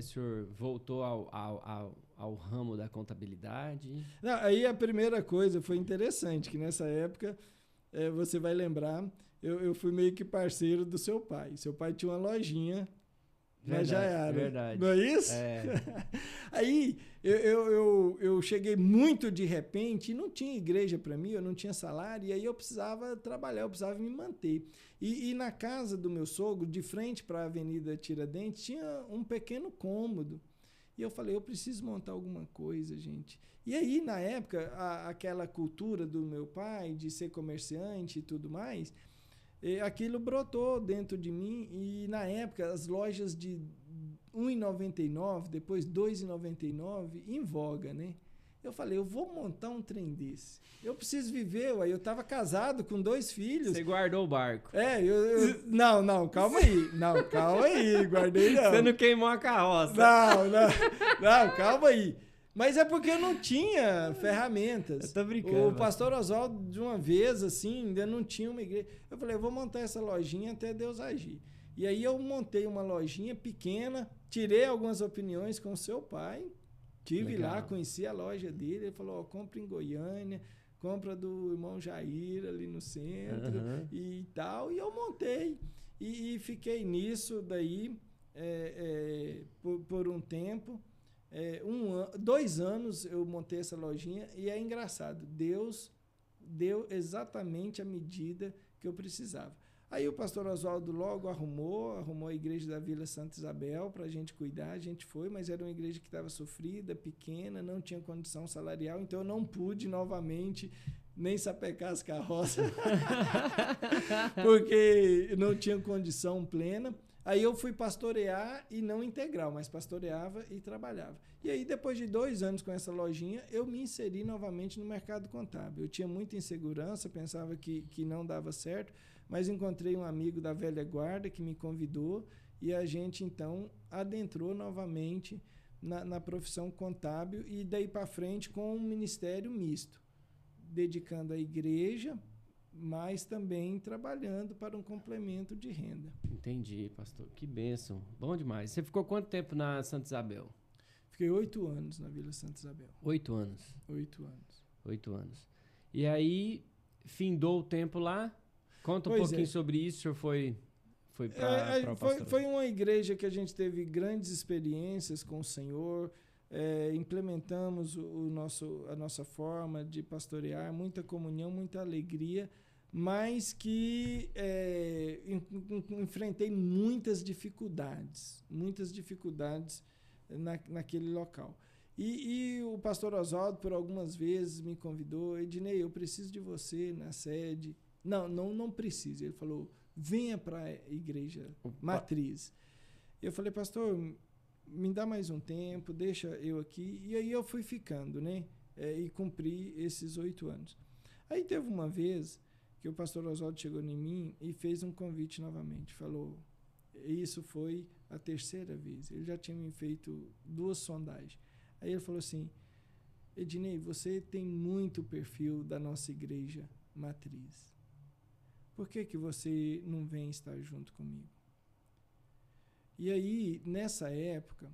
senhor voltou ao ramo da contabilidade? Não, aí a primeira coisa foi interessante, que nessa época, você vai lembrar, eu fui meio que parceiro do seu pai. Seu pai tinha uma lojinha na Jaiara. Verdade. Não é isso? Aí eu cheguei muito de repente e não tinha igreja para mim, eu não tinha salário, e aí eu precisava trabalhar, eu precisava me manter. E na casa do meu sogro, de frente para a Avenida Tiradentes, tinha um pequeno cômodo. E eu falei, eu preciso montar alguma coisa, gente. E aí, na época, aquela cultura do meu pai de ser comerciante e tudo mais, aquilo brotou dentro de mim. E, na época, as lojas de R$1,99, depois R$2,99, em voga, né? Eu falei, eu vou montar um trem desse. Eu preciso viver, ué. Eu estava casado com 2 filhos. Você guardou o barco. Não, calma aí. Não, calma aí, guardei não. Você não queimou a carroça. Não, calma aí. Mas é porque eu não tinha ferramentas. Eu tô brincando. O pastor Oswaldo, de uma vez, assim, ainda não tinha uma igreja. Eu falei, eu vou montar essa lojinha até Deus agir. E aí eu montei uma lojinha pequena, tirei algumas opiniões com o seu pai. Estive lá, conheci a loja dele, ele falou, compra em Goiânia, compra do irmão Jair ali no centro e tal. E eu montei e fiquei nisso daí por um tempo. 2 anos eu montei essa lojinha e é engraçado, Deus deu exatamente a medida que eu precisava. Aí o pastor Oswaldo logo arrumou a igreja da Vila Santa Isabel para a gente cuidar, a gente foi, mas era uma igreja que estava sofrida, pequena, não tinha condição salarial, então eu não pude novamente nem sapecar as carroças, porque não tinha condição plena. Aí eu fui pastorear e não integral, mas pastoreava e trabalhava. E aí, depois de 2 anos com essa lojinha, eu me inseri novamente no mercado contábil. Eu tinha muita insegurança, pensava que não dava certo, mas encontrei um amigo da velha guarda que me convidou e a gente, então, adentrou novamente na profissão contábil e daí para frente com um ministério misto, dedicando à igreja, mas também trabalhando para um complemento de renda. Entendi, pastor. Que bênção. Bom demais. Você ficou quanto tempo na Santa Isabel? Fiquei 8 anos na Vila Santa Isabel. 8 anos? 8 anos. 8 anos. E aí, findou o tempo lá? Conta um pouquinho sobre isso. O senhor foi para o pastor? Foi uma igreja que a gente teve grandes experiências com o Senhor. Implementamos a nossa forma de pastorear, muita comunhão, muita alegria, mas que enfrentei muitas dificuldades naquele local. E o pastor Oswaldo, por algumas vezes, me convidou, Ednei, eu preciso de você na sede. Não precisa. Ele falou, venha para a igreja matriz. Eu falei, pastor, me dá mais um tempo, deixa eu aqui. E aí eu fui ficando, né? E cumpri esses 8 anos. Aí teve uma vez que o pastor Oswaldo chegou em mim e fez um convite novamente. Falou, isso foi a 3ª vez. Ele já tinha me feito 2 sondagens. Aí ele falou assim, Ednei, você tem muito perfil da nossa igreja matriz. Por que você não vem estar junto comigo? E aí, nessa época,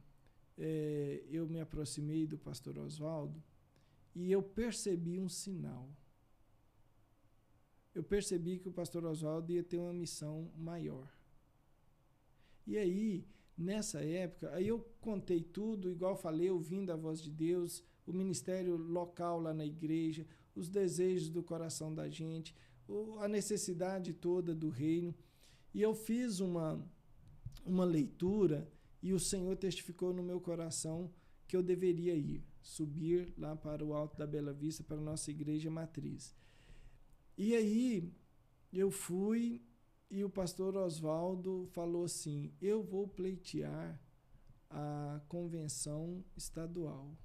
eu me aproximei do pastor Oswaldo e eu percebi um sinal. Eu percebi que o pastor Oswaldo ia ter uma missão maior. E aí, nessa época, aí eu contei tudo, igual falei, ouvindo a voz de Deus, o ministério local lá na igreja, os desejos do coração da gente, a necessidade toda do reino. E eu fiz uma leitura e o Senhor testificou no meu coração que eu deveria ir, subir lá para o Alto da Bela Vista, para a nossa igreja matriz. E aí eu fui e o pastor Oswaldo falou assim, eu vou pleitear a convenção estadual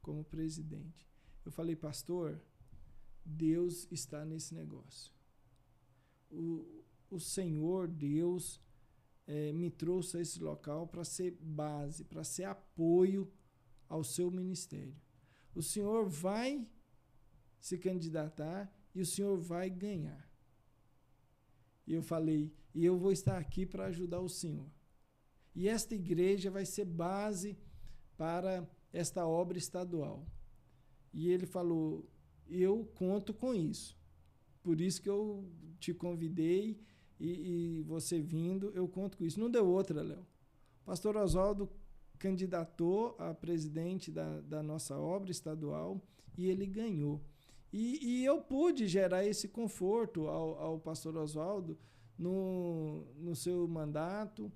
como presidente. Eu falei, pastor, Deus está nesse negócio. O Senhor, Deus, me trouxe a esse local para ser base, para ser apoio ao seu ministério. O Senhor vai se candidatar e o Senhor vai ganhar. E eu falei, e eu vou estar aqui para ajudar o Senhor. E esta igreja vai ser base para esta obra estadual. E ele falou, eu conto com isso. Por isso que eu te convidei e você vindo, eu conto com isso. Não deu outra, Léo. O pastor Oswaldo candidatou a presidente da nossa obra estadual e ele ganhou. E eu pude gerar esse conforto ao pastor Oswaldo no seu mandato.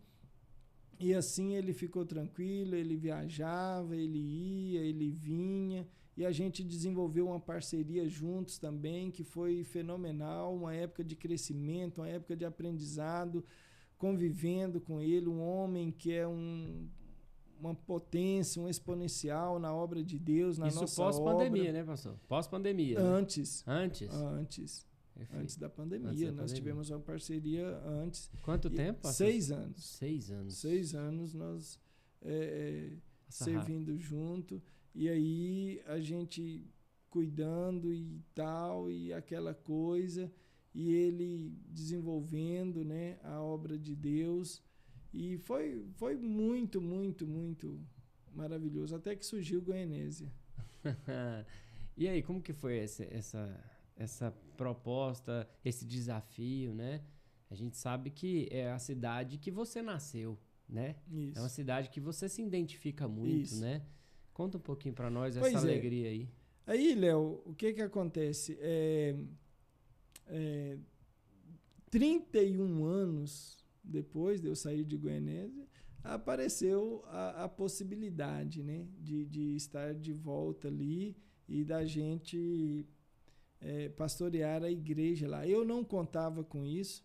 E assim ele ficou tranquilo, ele viajava, ele ia, ele vinha. E a gente desenvolveu uma parceria juntos também, que foi fenomenal, uma época de crescimento, uma época de aprendizado, convivendo com ele, um homem que é uma potência, um exponencial na obra de Deus, na nossa obra. Isso pós-pandemia, né, pastor? Pós-pandemia. Antes. Né? Antes? Antes. Perfeito. Antes da pandemia. Nós tivemos uma parceria antes. Quanto tempo, pastor? 6 anos. 6 anos. 6 anos nós servindo junto. E aí a gente cuidando e tal, e aquela coisa, e ele desenvolvendo, né, a obra de Deus. E foi muito, muito, muito maravilhoso, até que surgiu Goianésia. E aí, como que foi essa proposta, esse desafio, né? A gente sabe que é a cidade que você nasceu, né? Isso. É uma cidade que você se identifica muito, Isso. né? Conta um pouquinho para nós Pois essa alegria aí. Aí, Léo, o que acontece? 31 anos depois de eu sair de Goianésia, apareceu a possibilidade, né, de estar de volta ali e da gente pastorear a igreja lá. Eu não contava com isso.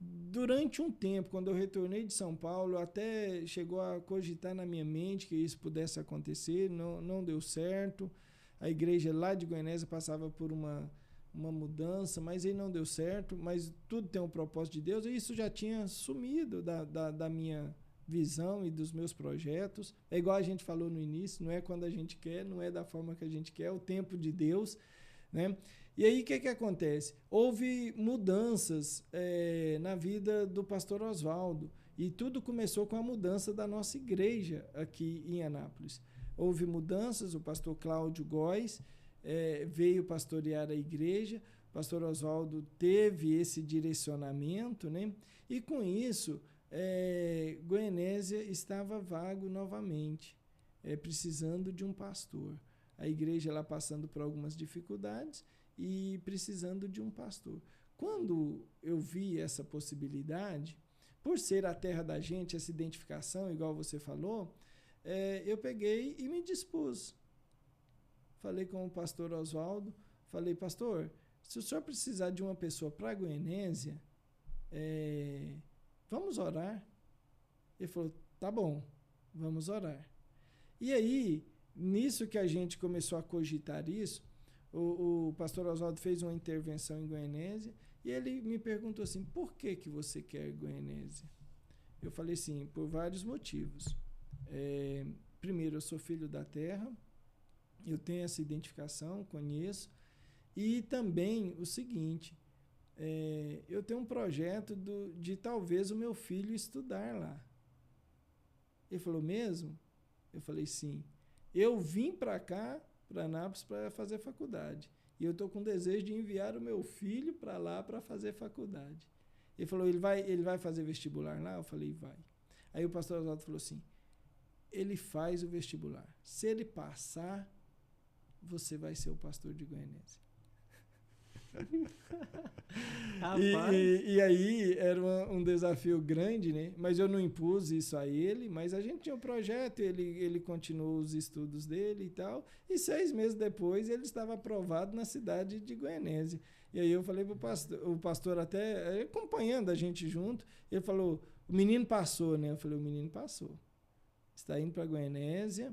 Durante um tempo, quando eu retornei de São Paulo, até chegou a cogitar na minha mente que isso pudesse acontecer, não deu certo. A igreja lá de Goianésia passava por uma mudança, mas aí não deu certo, mas tudo tem um propósito de Deus, e isso já tinha sumido da minha visão e dos meus projetos. É igual a gente falou no início, não é quando a gente quer, não é da forma que a gente quer, é o tempo de Deus, né? E aí, o que acontece? Houve mudanças na vida do pastor Oswaldo, e tudo começou com a mudança da nossa igreja aqui em Anápolis. Houve mudanças, o pastor Cláudio Góes veio pastorear a igreja, o pastor Oswaldo teve esse direcionamento, né? E com isso, Goianésia estava vago novamente, precisando de um pastor. A igreja lá passando por algumas dificuldades, e precisando de um pastor. Quando eu vi essa possibilidade, por ser a terra da gente, essa identificação, igual você falou, eu peguei e me dispus. Falei com o pastor Oswaldo, falei, pastor, se o senhor precisar de uma pessoa para Goianésia, vamos orar. Ele falou, tá bom, vamos orar. E aí, nisso que a gente começou a cogitar isso, o pastor Oswaldo fez uma intervenção em Goianésia e ele me perguntou assim, por que você quer Goianésia? Eu falei assim, por vários motivos. Primeiro, eu sou filho da terra, Eu tenho essa identificação, conheço. E também o seguinte, eu tenho um projeto de talvez o meu filho estudar lá. Ele falou, mesmo? Eu falei, sim. Eu vim para cá, para Anápolis, para fazer faculdade. E eu estou com desejo de enviar o meu filho para lá para fazer faculdade. Ele falou, ele vai fazer vestibular lá? Eu falei, vai. Aí o pastor Oswaldo falou assim, ele faz o vestibular. Se ele passar, você vai ser o pastor de Goianésia. E aí era um desafio grande, né? Mas eu não impus isso a ele, mas a gente tinha um projeto, ele continuou os estudos dele e tal, e 6 meses depois ele estava aprovado na cidade de Goianésia. E aí eu falei pro pastor, o pastor até acompanhando a gente junto, ele falou, o menino passou, né? Eu falei, o menino passou. Está indo para Goianésia,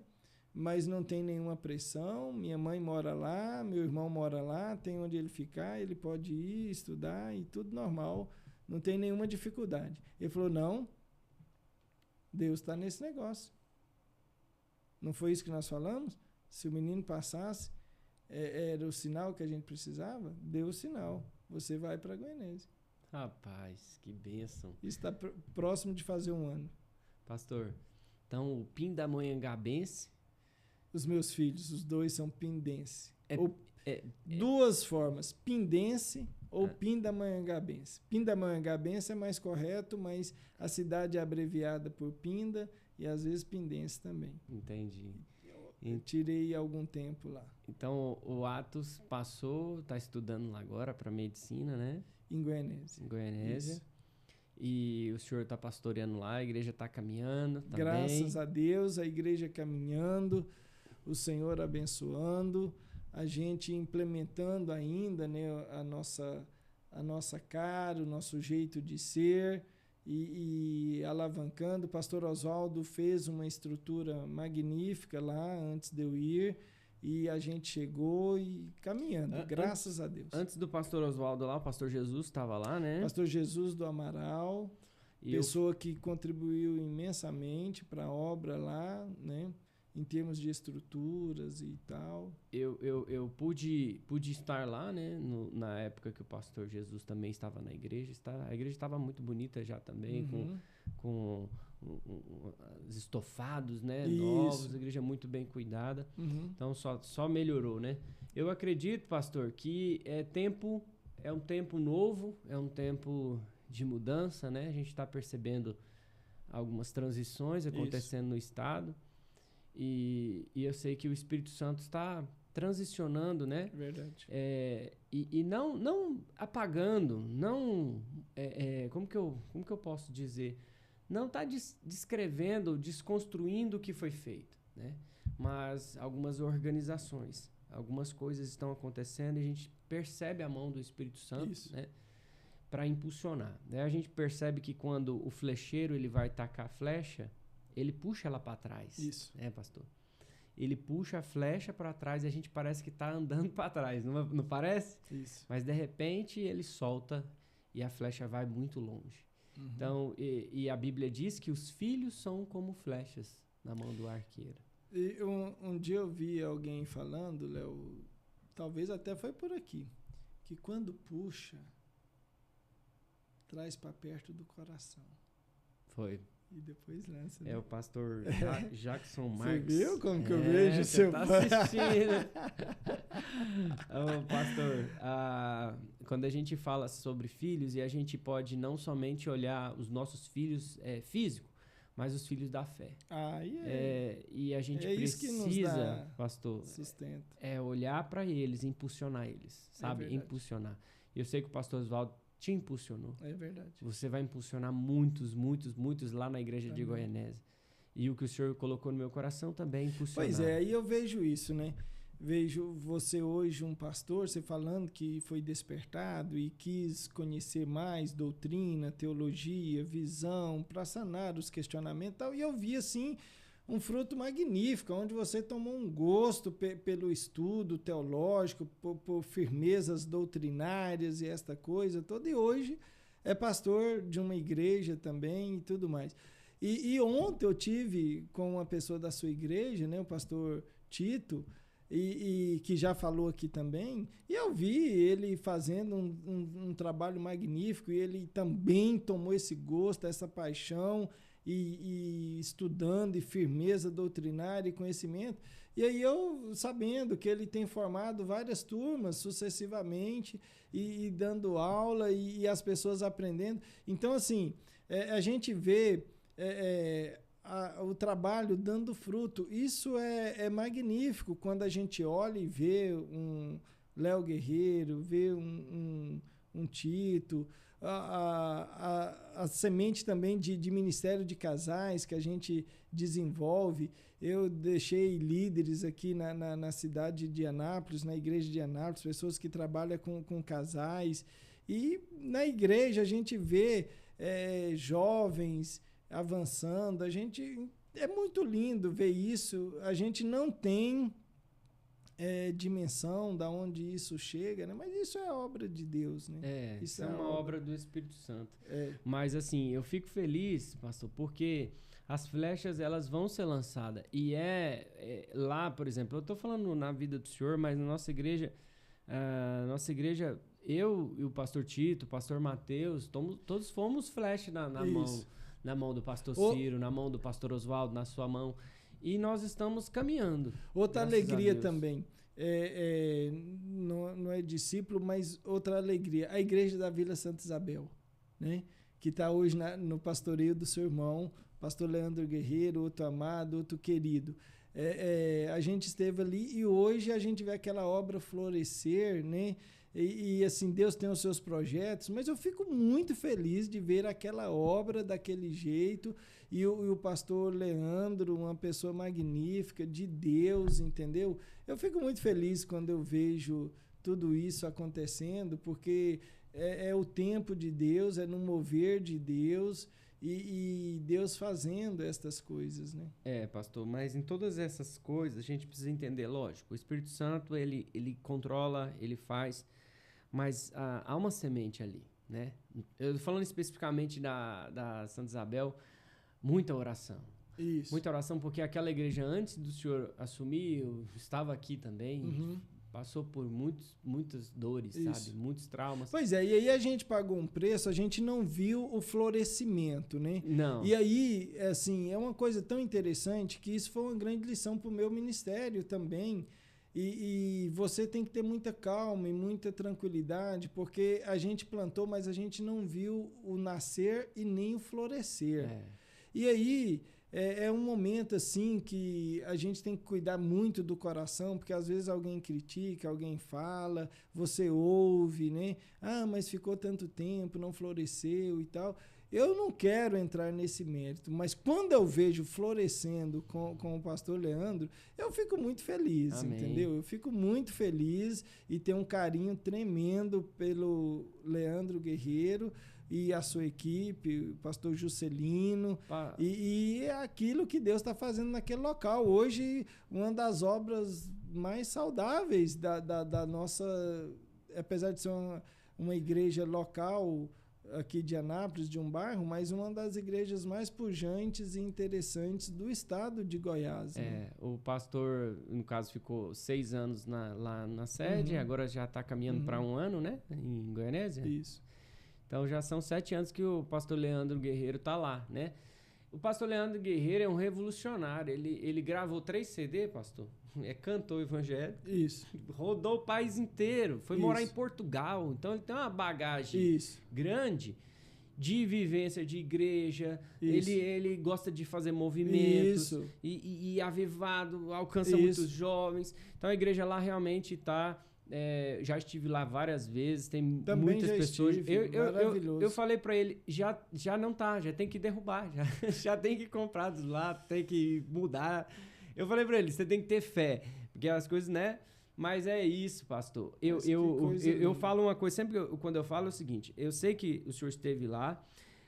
mas não tem nenhuma pressão, minha mãe mora lá, meu irmão mora lá, tem onde ele ficar, ele pode ir estudar e tudo normal, não tem nenhuma dificuldade. Ele falou, não, Deus está nesse negócio. Não foi isso que nós falamos? Se o menino passasse, era o sinal que a gente precisava? Deu o sinal, você vai para Goianésia. Rapaz, que bênção. Isso está próximo de fazer 1 ano. Pastor, então o Pindamonhangabense. Os meus filhos, os 2 são pindense. Duas formas, pindense ou pindamonhangabense. Pindamonhangabense é mais correto, mas a cidade é abreviada por Pinda e às vezes pindense também. Entendi. Eu tirei algum tempo lá. Então o Atos passou, está estudando lá agora para medicina, né? Em Goianésia. Em Goianésia. Isso. E o senhor está pastoreando lá, a igreja está caminhando também. Graças a Deus, a igreja caminhando, o Senhor abençoando, a gente implementando ainda, né, a nossa cara, o nosso jeito de ser e alavancando. O pastor Oswaldo fez uma estrutura magnífica lá antes de eu ir e a gente chegou e caminhando, graças a Deus. Antes do pastor Oswaldo lá, o pastor Jesus estava lá, né? Pastor Jesus do Amaral, pessoa que contribuiu imensamente para a obra lá, né? Em termos de estruturas e tal. Eu pude estar lá, né? Na época que o pastor Jesus também estava na igreja. A igreja estava muito bonita já também, com os estofados, né? Novos, a igreja muito bem cuidada. Então só melhorou, né? Eu acredito, pastor, que é um tempo novo, é um tempo de mudança, né? A gente está percebendo algumas transições acontecendo no estado. E eu sei que o Espírito Santo está transicionando, né? Verdade. E não apagando, não... como que eu posso dizer? Não está descrevendo, desconstruindo o que foi feito, né? Mas algumas organizações, algumas coisas estão acontecendo e a gente percebe a mão do Espírito Santo, né? Para impulsionar. Né? A gente percebe que quando o flecheiro ele vai tacar a flecha, ele puxa ela para trás. Isso. Né, pastor? Ele puxa a flecha para trás e a gente parece que está andando para trás, não parece? Isso. Mas de repente ele solta e a flecha vai muito longe. Então, e a Bíblia diz que os filhos são como flechas na mão do arqueiro. E um dia eu vi alguém falando, Léo, talvez até foi por aqui, que quando puxa, traz para perto do coração. Foi. E depois lança. É o pastor Jackson Marques. Você viu como que eu vejo seu pai? Você tá assistindo. Pastor, quando a gente fala sobre filhos, e a gente pode não somente olhar os nossos filhos físicos, mas os filhos da fé. E a gente precisa, pastor, sustento. Olhar para eles, impulsionar eles, sabe? Impulsionar. Eu sei que o pastor Oswaldo te impulsionou. É verdade. Você vai impulsionar muitos lá na igreja de Goianésia. E o que o senhor colocou no meu coração também impulsionar. Pois é, aí eu vejo isso, né? Vejo você hoje, um pastor, você falando que foi despertado e quis conhecer mais doutrina, teologia, visão, para sanar os questionamentos e tal. E eu vi, assim, um fruto magnífico, onde você tomou um gosto pelo estudo teológico, por firmezas doutrinárias e esta coisa toda. E hoje é pastor de uma igreja também e tudo mais. E ontem eu tive com uma pessoa da sua igreja, né, o pastor Tito, e que já falou aqui também, e eu vi ele fazendo um trabalho magnífico, e ele também tomou esse gosto, essa paixão, e estudando, e firmeza doutrinária e conhecimento. E aí eu, sabendo que ele tem formado várias turmas sucessivamente, e dando aula, e as pessoas aprendendo. Então, assim, a gente vê o trabalho dando fruto. Isso é magnífico quando a gente olha e vê um Léo Guerreiro, vê um Tito, a semente também de ministério de casais que a gente desenvolve. Eu deixei líderes aqui na cidade de Anápolis, na igreja de Anápolis, pessoas que trabalham com casais. E na igreja a gente vê jovens avançando. É muito lindo ver isso. A gente não tem dimensão da onde isso chega, né? Mas isso é obra de Deus, né? Isso é uma obra do Espírito Santo. Mas assim, eu fico feliz, pastor, porque as flechas elas vão ser lançadas. E lá, por exemplo, eu estou falando na vida do senhor, mas na nossa igreja, eu e o pastor Tito, o pastor Mateus, todos fomos flecha na mão do pastor Ciro, na mão do pastor Oswaldo, na sua mão. E nós estamos caminhando. Outra alegria também. Não é discípulo, mas outra alegria. A igreja da Vila Santa Isabel, né? Que está hoje no pastoreio do seu irmão, pastor Leandro Guerreiro, outro amado, outro querido. A gente esteve ali e hoje a gente vê aquela obra florescer, né? E assim, Deus tem os seus projetos, mas eu fico muito feliz de ver aquela obra daquele jeito, e o pastor Leandro, uma pessoa magnífica, de Deus, entendeu? Eu fico muito feliz quando eu vejo tudo isso acontecendo, porque é o tempo de Deus, é no mover de Deus, e Deus fazendo estas coisas, né? Pastor, mas em todas essas coisas a gente precisa entender, lógico, o Espírito Santo, ele controla, ele faz, mas há uma semente ali, né? Eu falando especificamente da Santa Isabel, muita oração. Isso. Muita oração, porque aquela igreja, antes do senhor assumir, eu estava aqui também, passou por muitas dores, sabe? Muitos traumas. Pois é, e aí a gente pagou um preço, a gente não viu o florescimento, né? Não. E aí, assim, é uma coisa tão interessante que isso foi uma grande lição para o meu ministério também. E você tem que ter muita calma e muita tranquilidade, porque a gente plantou, mas a gente não viu o nascer e nem o florescer. E aí é um momento assim que a gente tem que cuidar muito do coração, porque às vezes alguém critica, alguém fala, você ouve, né? Mas ficou tanto tempo, não floresceu e tal. Eu não quero entrar nesse mérito, mas quando eu vejo florescendo com o pastor Leandro, eu fico muito feliz, Amém. Entendeu? Eu fico muito feliz e tenho um carinho tremendo pelo Leandro Guerreiro e a sua equipe, o pastor Juscelino, e é aquilo que Deus está fazendo naquele local. Hoje, uma das obras mais saudáveis da nossa, apesar de ser uma igreja local aqui de Anápolis, de um bairro, mas uma das igrejas mais pujantes e interessantes do estado de Goiás. Né? O pastor, no caso, ficou 6 anos lá na sede, agora já está caminhando para 1 ano, né? Em Goianésia. Isso. Então já são 7 anos que o pastor Leandro Guerreiro está lá, né? O pastor Leandro Guerreiro é um revolucionário. Ele gravou 3 CD, pastor. Cantor evangélico. Isso. Rodou o país inteiro. Foi morar em Portugal. Então ele tem uma bagagem grande de vivência de igreja. Ele gosta de fazer movimentos. E avivado, alcança muitos jovens. Então a igreja lá realmente está... já estive lá várias vezes, tem também muitas pessoas. Maravilhoso. Eu falei para ele, já não tá, já tem que derrubar, já tem que comprar dos lá, tem que mudar. Eu falei para ele, você tem que ter fé, porque as coisas, né? Mas é isso, pastor. Eu falo uma coisa, sempre quando eu falo é o seguinte, eu sei que o senhor esteve lá,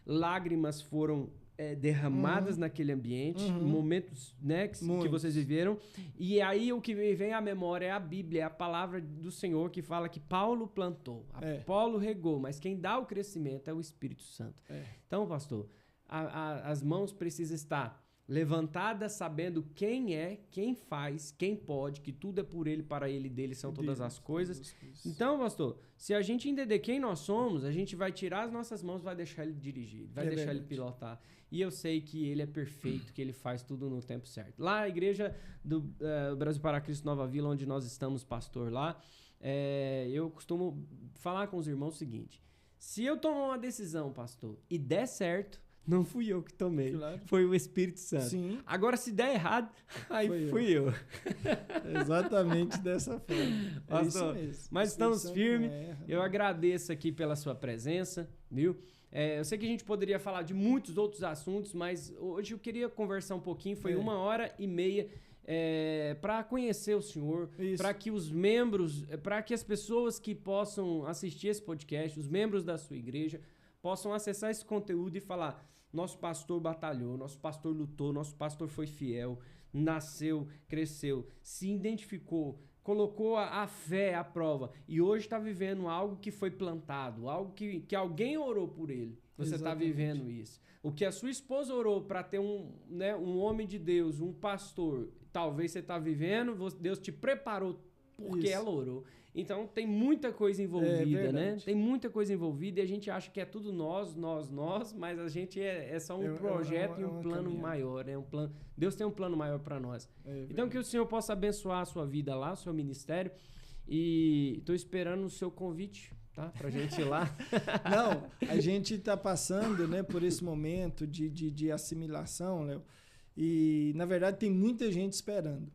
lágrimas foram derramadas naquele ambiente, momentos, né, que vocês viveram, e aí o que vem à memória é a Bíblia, é a palavra do Senhor que fala que Paulo plantou, Paulo regou, mas quem dá o crescimento é o Espírito Santo. Então, pastor, as mãos precisam estar levantada sabendo quem é, quem faz, quem pode, que tudo é por ele, para ele, dele são todas as coisas. Então, pastor, se a gente entender quem nós somos, a gente vai tirar as nossas mãos e vai deixar ele dirigir, vai deixar ele pilotar. E eu sei que ele é perfeito, que ele faz tudo no tempo certo. Lá, a igreja do Brasil para Cristo Nova Vila, onde nós estamos, pastor, lá, eu costumo falar com os irmãos o seguinte: se eu tomar uma decisão, pastor, e der certo, não fui eu que tomei, claro. Foi o Espírito Santo. Sim. Agora, se der errado, aí fui eu. Exatamente dessa forma. Pastor, mas estamos firmes. Eu agradeço aqui pela sua presença, viu? Eu sei que a gente poderia falar de muitos outros assuntos, mas hoje eu queria conversar um pouquinho. Foi 1h30 para conhecer o senhor, para que os membros, para que as pessoas que possam assistir esse podcast, os membros da sua igreja, possam acessar esse conteúdo e falar: nosso pastor batalhou, nosso pastor lutou, nosso pastor foi fiel, nasceu, cresceu, se identificou, colocou a fé à prova e hoje está vivendo algo que foi plantado, algo que alguém orou por ele. Você está vivendo isso. O que a sua esposa orou para ter um homem de Deus, um pastor, talvez você está vivendo, Deus te preparou porque ela orou. Então, tem muita coisa envolvida, né? Tem muita coisa envolvida e a gente acha que é tudo nós, mas a gente é só um projeto e um plano maior, né? Deus tem um plano maior para nós. Então, que o Senhor possa abençoar a sua vida lá, o seu ministério, e estou esperando o seu convite, tá? Pra gente ir lá. Não, a gente está passando, né, por esse momento de assimilação, Léo, e, na verdade, tem muita gente esperando.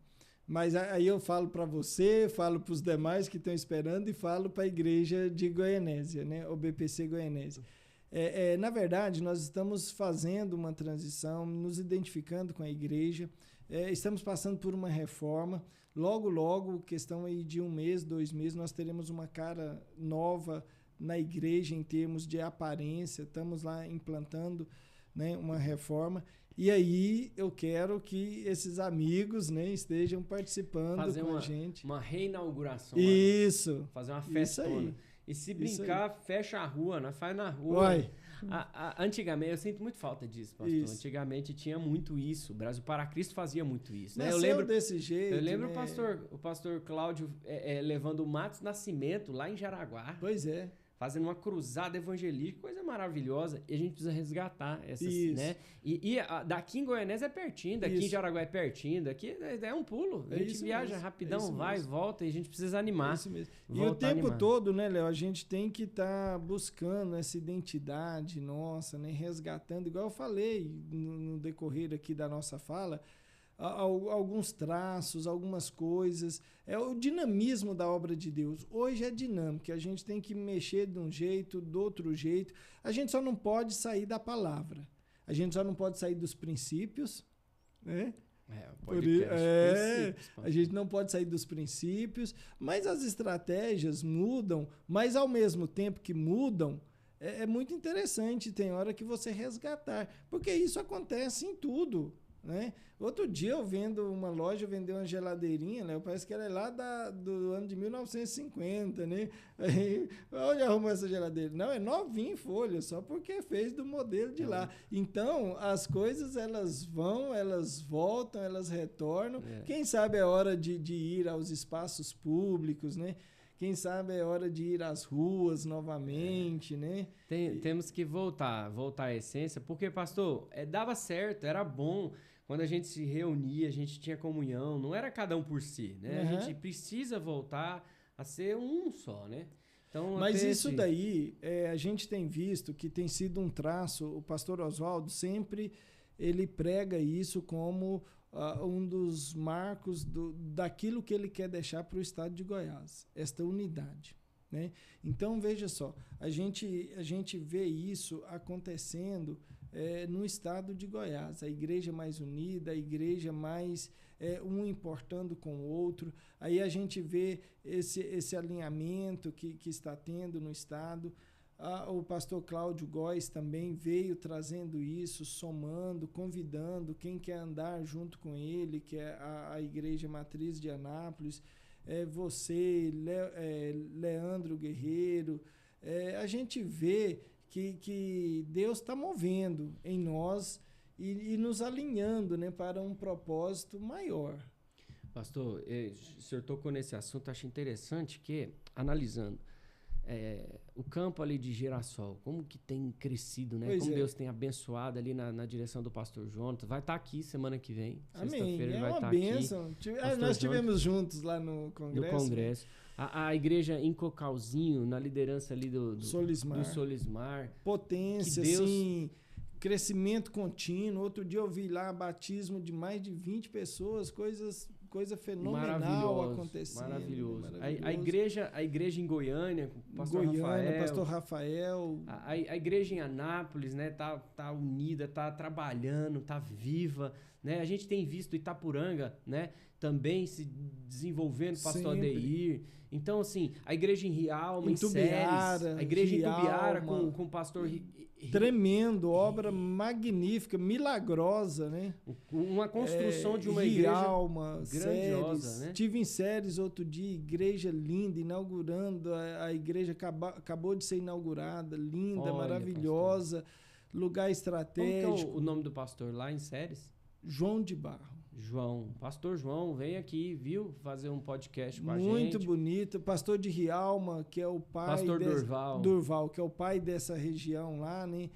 Mas aí eu falo para você, falo para os demais que estão esperando e falo para a igreja de Goianésia, né? O BPC Goianésia. Na verdade, nós estamos fazendo uma transição, nos identificando com a igreja, estamos passando por uma reforma. Logo, logo, questão aí de 1 mês, 2 meses, nós teremos uma cara nova na igreja em termos de aparência. Estamos lá implantando, né, uma reforma. E aí eu quero que esses amigos, né, estejam participando com a gente. Uma reinauguração. Isso. Fazer uma festona. E se brincar, fecha a rua, nós faz na rua. Antigamente, eu sinto muito falta disso, pastor. Isso. Antigamente tinha muito isso. O Brasil para Cristo fazia muito isso. Né? Eu lembro desse jeito. Eu lembro, né? o pastor Cláudio levando o Matos Nascimento lá em Jaraguá. Pois é. Fazendo uma cruzada evangelística, coisa maravilhosa. E a gente precisa resgatar essas, né? E daqui em Goianésia é pertinho, daqui em Jaraguá é pertinho, daqui é um pulo. A gente viaja mesmo, rapidão, vai, volta, e a gente precisa animar. Isso mesmo. E o tempo todo, né, Léo, a gente tem que estar buscando essa identidade nossa, né? Resgatando, igual eu falei no decorrer aqui da nossa fala, alguns traços, algumas coisas. É o dinamismo da obra de Deus. Hoje é dinâmico, a gente tem que mexer de um jeito, do outro jeito. A gente só não pode sair da palavra. A gente só não pode sair dos princípios, né? A gente não pode sair dos princípios, mas as estratégias mudam, mas ao mesmo tempo que mudam, é muito interessante, tem hora que você resgatar, porque isso acontece em tudo, né? Outro dia eu vendo uma loja vender uma geladeirinha, né? Parece que ela é lá do ano de 1950, né? Aí, onde arrumou essa geladeira? Não, é novinha em folha, só porque fez do modelo de lá. Então, as coisas, elas vão, elas voltam, elas retornam. Quem sabe é hora de ir aos espaços públicos, né? Quem sabe é hora de ir às ruas novamente, né? Temos que voltar à essência, porque, pastor, dava certo, era bom. Quando a gente se reunia, a gente tinha comunhão, não era cada um por si, né? A gente precisa voltar a ser um só, né? Então, mas isso daí, a gente tem visto que tem sido um traço, o pastor Oswaldo sempre ele prega isso como um dos marcos daquilo que ele quer deixar para o estado de Goiás, esta unidade, né? Então, veja só, a gente vê isso acontecendo no estado de Goiás, a igreja mais unida, a igreja mais um importando com o outro. Aí a gente vê esse alinhamento que está tendo no estado. O pastor Cláudio Góes também veio trazendo isso, somando, convidando quem quer andar junto com ele, que é a Igreja Matriz de Anápolis, você, Leandro Guerreiro. A gente vê que Deus está movendo em nós e nos alinhando, né, para um propósito maior. Pastor, o senhor tocou nesse assunto, acho interessante que, analisando, o campo ali de Girassol, como que tem crescido, né? Pois Como é. Deus tem abençoado ali na direção do pastor Jonathan. Vai estar aqui semana que vem, Amém. sexta-feira ele É vai uma estar bênção. aqui. Nós estivemos juntos lá no Congresso. No Congresso. A igreja em Cocalzinho, na liderança ali do Solismar. Potência, Que Deus... assim, crescimento contínuo. Outro dia eu vi lá batismo de mais de 20 pessoas, coisa fenomenal acontecendo. Maravilhoso. A igreja em Goiânia, com o pastor Rafael. Pastor Rafael. A igreja em Anápolis, né, tá unida, tá trabalhando, tá viva, né? A gente tem visto Itapuranga, né, também se desenvolvendo, pastor Adeir. Então, assim, a igreja em Rialma, em Séries, a igreja em Tubiara com o pastor tremendo, obra magnífica, milagrosa, né? Uma construção de uma igreja grandiosa, Séries. né? Tive em Séries outro dia, igreja linda, inaugurando, a igreja acabou de ser inaugurada, linda, olha, maravilhosa, pastor. Lugar estratégico. Como que é o nome do pastor lá em Séries? João de Barro. Pastor João, vem aqui, viu? Fazer um podcast com a gente. Muito bonito. Pastor de Rialma, que é o pai... Pastor Durval, que é o pai dessa região lá, né?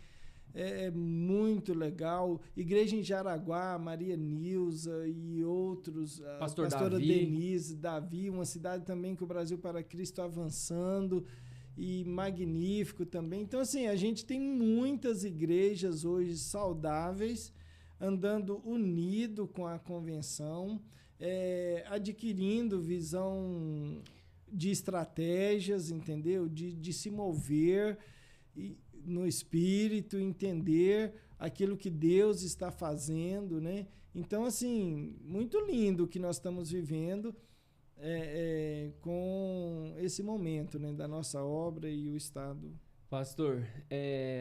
É muito legal. Igreja em Jaraguá, Maria Nilza e outros. Pastora Denise, Davi, uma cidade também que o Brasil para Cristo avançando e magnífico também. Então, assim, a gente tem muitas igrejas hoje saudáveis, andando unido com a convenção, adquirindo visão de estratégias, entendeu? De se mover no espírito, entender aquilo que Deus está fazendo, né? Então, assim, muito lindo o que nós estamos vivendo com esse momento, né, da nossa obra e o Estado. Pastor,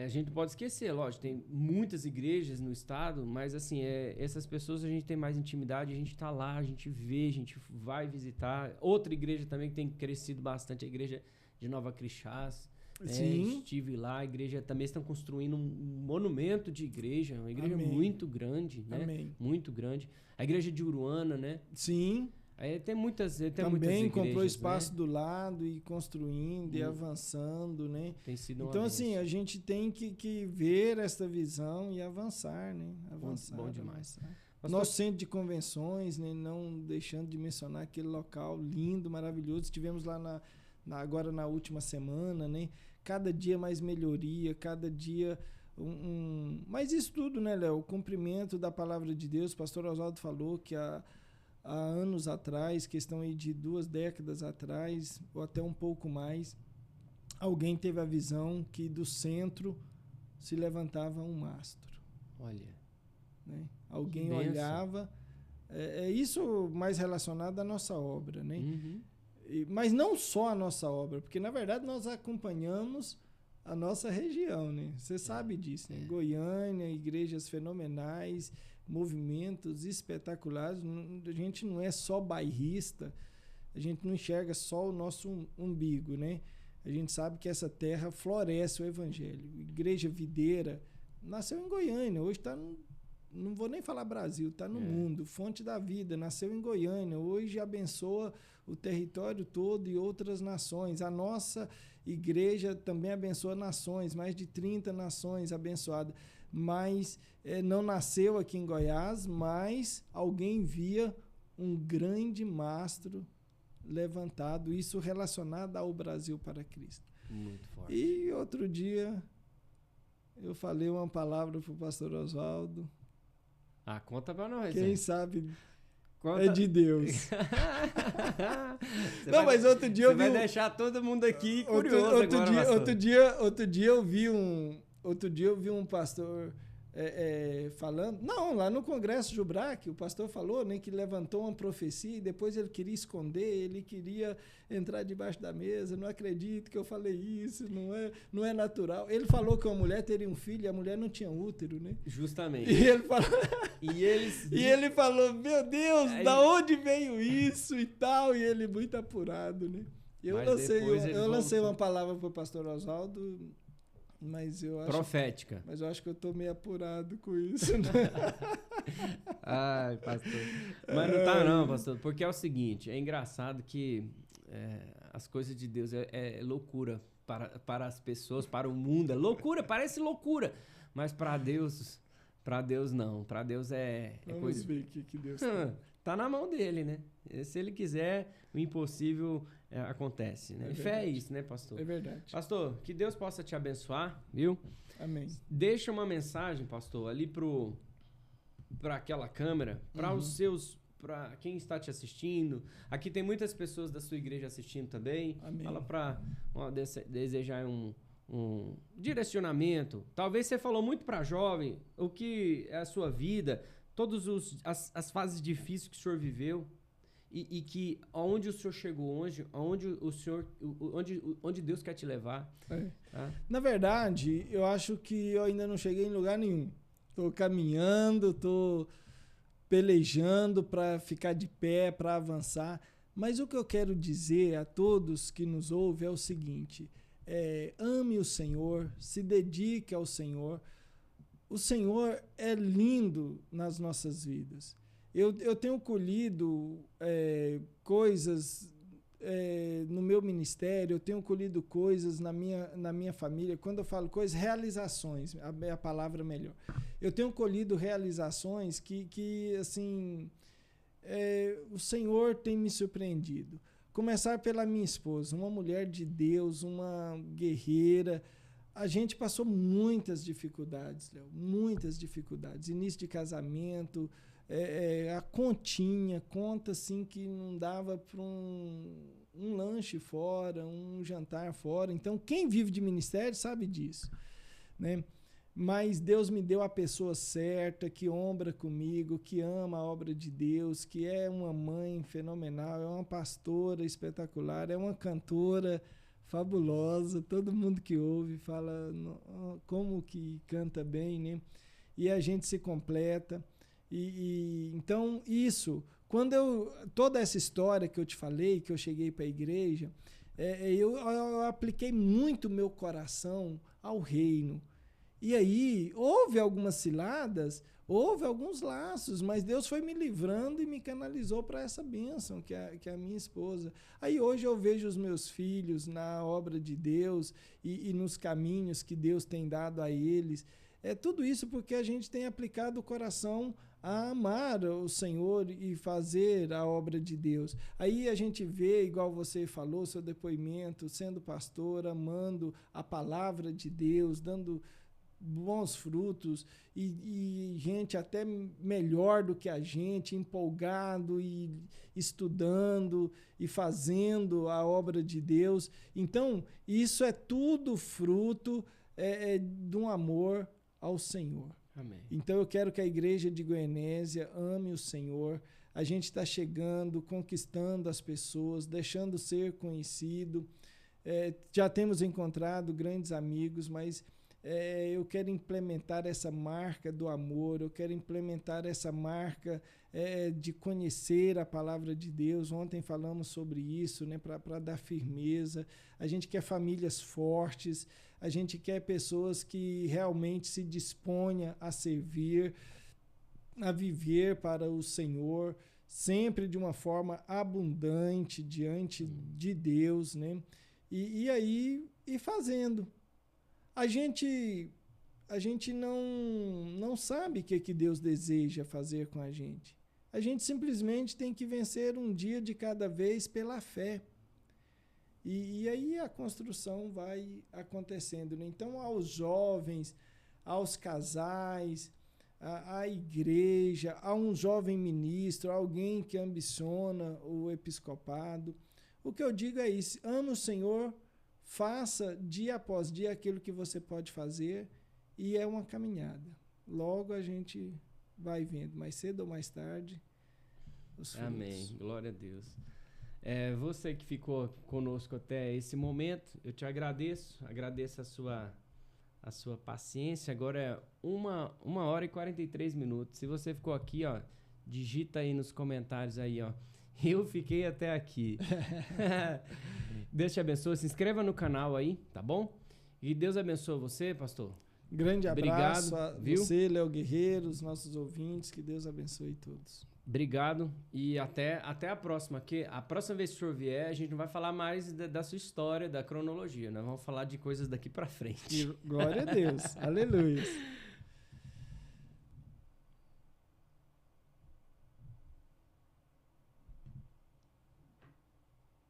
a gente não pode esquecer, lógico, tem muitas igrejas no estado, mas assim, essas pessoas a gente tem mais intimidade, a gente tá lá, a gente vê, a gente vai visitar. Outra igreja também que tem crescido bastante, a igreja de Nova Crixás. Sim. Estive lá, a igreja também estão construindo um monumento de igreja, uma igreja Amém. muito grande, né? Amém. Muito grande. A igreja de Uruana, né? Sim. Tem muitas também igrejas, comprou espaço, né, do lado e construindo e avançando, né? Tem sido então, assim, a gente tem que ver essa visão e avançar, né? Avançar. Bom demais. Nosso centro de convenções, né? Não deixando de mencionar aquele local lindo, maravilhoso. Estivemos lá agora na última semana, né? Cada dia mais melhoria, cada dia Mas isso tudo, né, Léo? O cumprimento da palavra de Deus. O pastor Oswaldo falou que há anos atrás, questão aí de 2 décadas atrás, ou até um pouco mais, alguém teve a visão que do centro se levantava um mastro. Olha. Né? Alguém olhava. Isso mais relacionado à nossa obra, né? Uhum. Mas não só a nossa obra, porque na verdade nós acompanhamos a nossa região, né? Você sabe disso, né? Goiânia, igrejas fenomenais, movimentos espetaculares. A gente não é só bairrista, a gente não enxerga só o nosso umbigo, né? A gente sabe que essa terra floresce o evangelho. Igreja Videira nasceu em Goiânia, hoje está não vou nem falar Brasil, está no mundo. Fonte da Vida nasceu em Goiânia, hoje abençoa o território todo e outras nações. A nossa igreja também abençoa nações, mais de 30 nações abençoadas. Mas não nasceu aqui em Goiás, mas alguém via um grande mastro levantado, isso relacionado ao Brasil para Cristo. Muito forte. E outro dia eu falei uma palavra para o pastor Oswaldo. Conta para nós. Quem sabe conta. É de Deus. Mas outro dia eu vi... Você vai deixar todo mundo aqui curioso agora, outro dia eu vi um pastor falando... Não, lá no Congresso Jubrac, o pastor falou, né, que levantou uma profecia e depois ele queria esconder, ele queria entrar debaixo da mesa. Não acredito que eu falei isso, não é natural. Ele falou que uma mulher teria um filho e a mulher não tinha útero, né? Justamente. E ele falou... E ele falou, meu Deus, da onde veio isso e tal? E ele muito apurado, né? Eu lancei uma palavra para o pastor Oswaldo Mas eu acho, Profética. mas eu acho que eu tô meio apurado com isso, né? Ai, pastor. Mas não tá não, pastor. Porque é o seguinte, é engraçado que as coisas de Deus é loucura para as pessoas, para o mundo. É loucura, parece loucura. Mas para Deus não. Para Deus é Vamos coisa... ver o que Deus tem. Tá na mão dele, né? Se ele quiser, o impossível acontece, né? É E fé é verdade. isso, né, pastor? É verdade. Pastor, que Deus possa te abençoar, viu? Amém. Deixa uma mensagem, pastor, ali para aquela câmera, para os seus, para quem está te assistindo. Aqui tem muitas pessoas da sua igreja assistindo também. Amém. Fala para desejar um direcionamento. Talvez você falou muito para jovem, o que é a sua vida, todas as fases difíceis que o senhor viveu. E que onde o senhor chegou hoje, onde Deus quer te levar. Tá? Na verdade, eu acho que eu ainda não cheguei em lugar nenhum. Tô caminhando, tô pelejando para ficar de pé, para avançar. Mas o que eu quero dizer a todos que nos ouvem é o seguinte: ame o Senhor, se dedique ao Senhor. O Senhor é lindo nas nossas vidas. Eu tenho colhido coisas no meu ministério, eu tenho colhido coisas na minha família. Quando eu falo coisas, realizações, é a palavra melhor. Eu tenho colhido realizações que assim, o Senhor tem me surpreendido. Começar pela minha esposa, uma mulher de Deus, uma guerreira. A gente passou muitas dificuldades, Léo, muitas dificuldades. Início de casamento, a conta assim que não dava para um lanche fora, um jantar fora. Então, quem vive de ministério sabe disso, né? Mas Deus me deu a pessoa certa, que ombra comigo, que ama a obra de Deus, que é uma mãe fenomenal, é uma pastora espetacular, é uma cantora fabulosa. Todo mundo que ouve fala como que canta bem, né? E a gente se completa. Então, toda essa história que eu te falei, que eu cheguei para a igreja, eu apliquei muito meu coração ao reino. E aí, houve algumas ciladas, houve alguns laços, mas Deus foi me livrando e me canalizou para essa bênção, que é a minha esposa. Aí hoje eu vejo os meus filhos na obra de Deus e nos caminhos que Deus tem dado a eles. Tudo isso porque a gente tem aplicado o coração a amar o Senhor e fazer a obra de Deus. Aí a gente vê, igual você falou, seu depoimento, sendo pastor, amando a palavra de Deus, dando bons frutos e gente até melhor do que a gente, empolgado e estudando e fazendo a obra de Deus. Então, isso é tudo fruto de um amor ao Senhor. Amém. Então eu quero que a igreja de Goianésia ame o Senhor. A gente está chegando, conquistando as pessoas, deixando ser conhecido. Já temos encontrado grandes amigos, mas eu quero implementar essa marca do amor, eu quero implementar essa marca de conhecer a palavra de Deus. Ontem falamos sobre isso, né, para dar firmeza. A gente quer famílias fortes, a gente quer pessoas que realmente se disponham a servir, a viver para o Senhor, sempre de uma forma abundante diante de Deus, né? E fazendo. A gente não sabe o que Deus deseja fazer com a gente. A gente simplesmente tem que vencer um dia de cada vez pela fé. E aí a construção vai acontecendo, né? Então, aos jovens, aos casais, à igreja, a um jovem ministro, alguém que ambiciona o episcopado, o que eu digo é isso: ama o Senhor, faça dia após dia aquilo que você pode fazer, e é uma caminhada. Logo a gente vai vendo, mais cedo ou mais tarde, os frutos. Amém. Glória a Deus. Você que ficou conosco até esse momento, eu te agradeço a sua paciência. Agora é 1h43. Se você ficou aqui, ó, digita aí nos comentários aí, ó. Eu fiquei até aqui. Deus te abençoe. Se inscreva no canal aí, tá bom? E Deus abençoe você, pastor. Grande abraço Obrigado, a viu? você, Léo Guerreiro, os nossos ouvintes. Que Deus abençoe todos. Obrigado e até a próxima. Que a próxima vez que o senhor vier, a gente não vai falar mais da sua história, da cronologia. Nós vamos falar de coisas daqui para frente. Glória a Deus. Aleluia.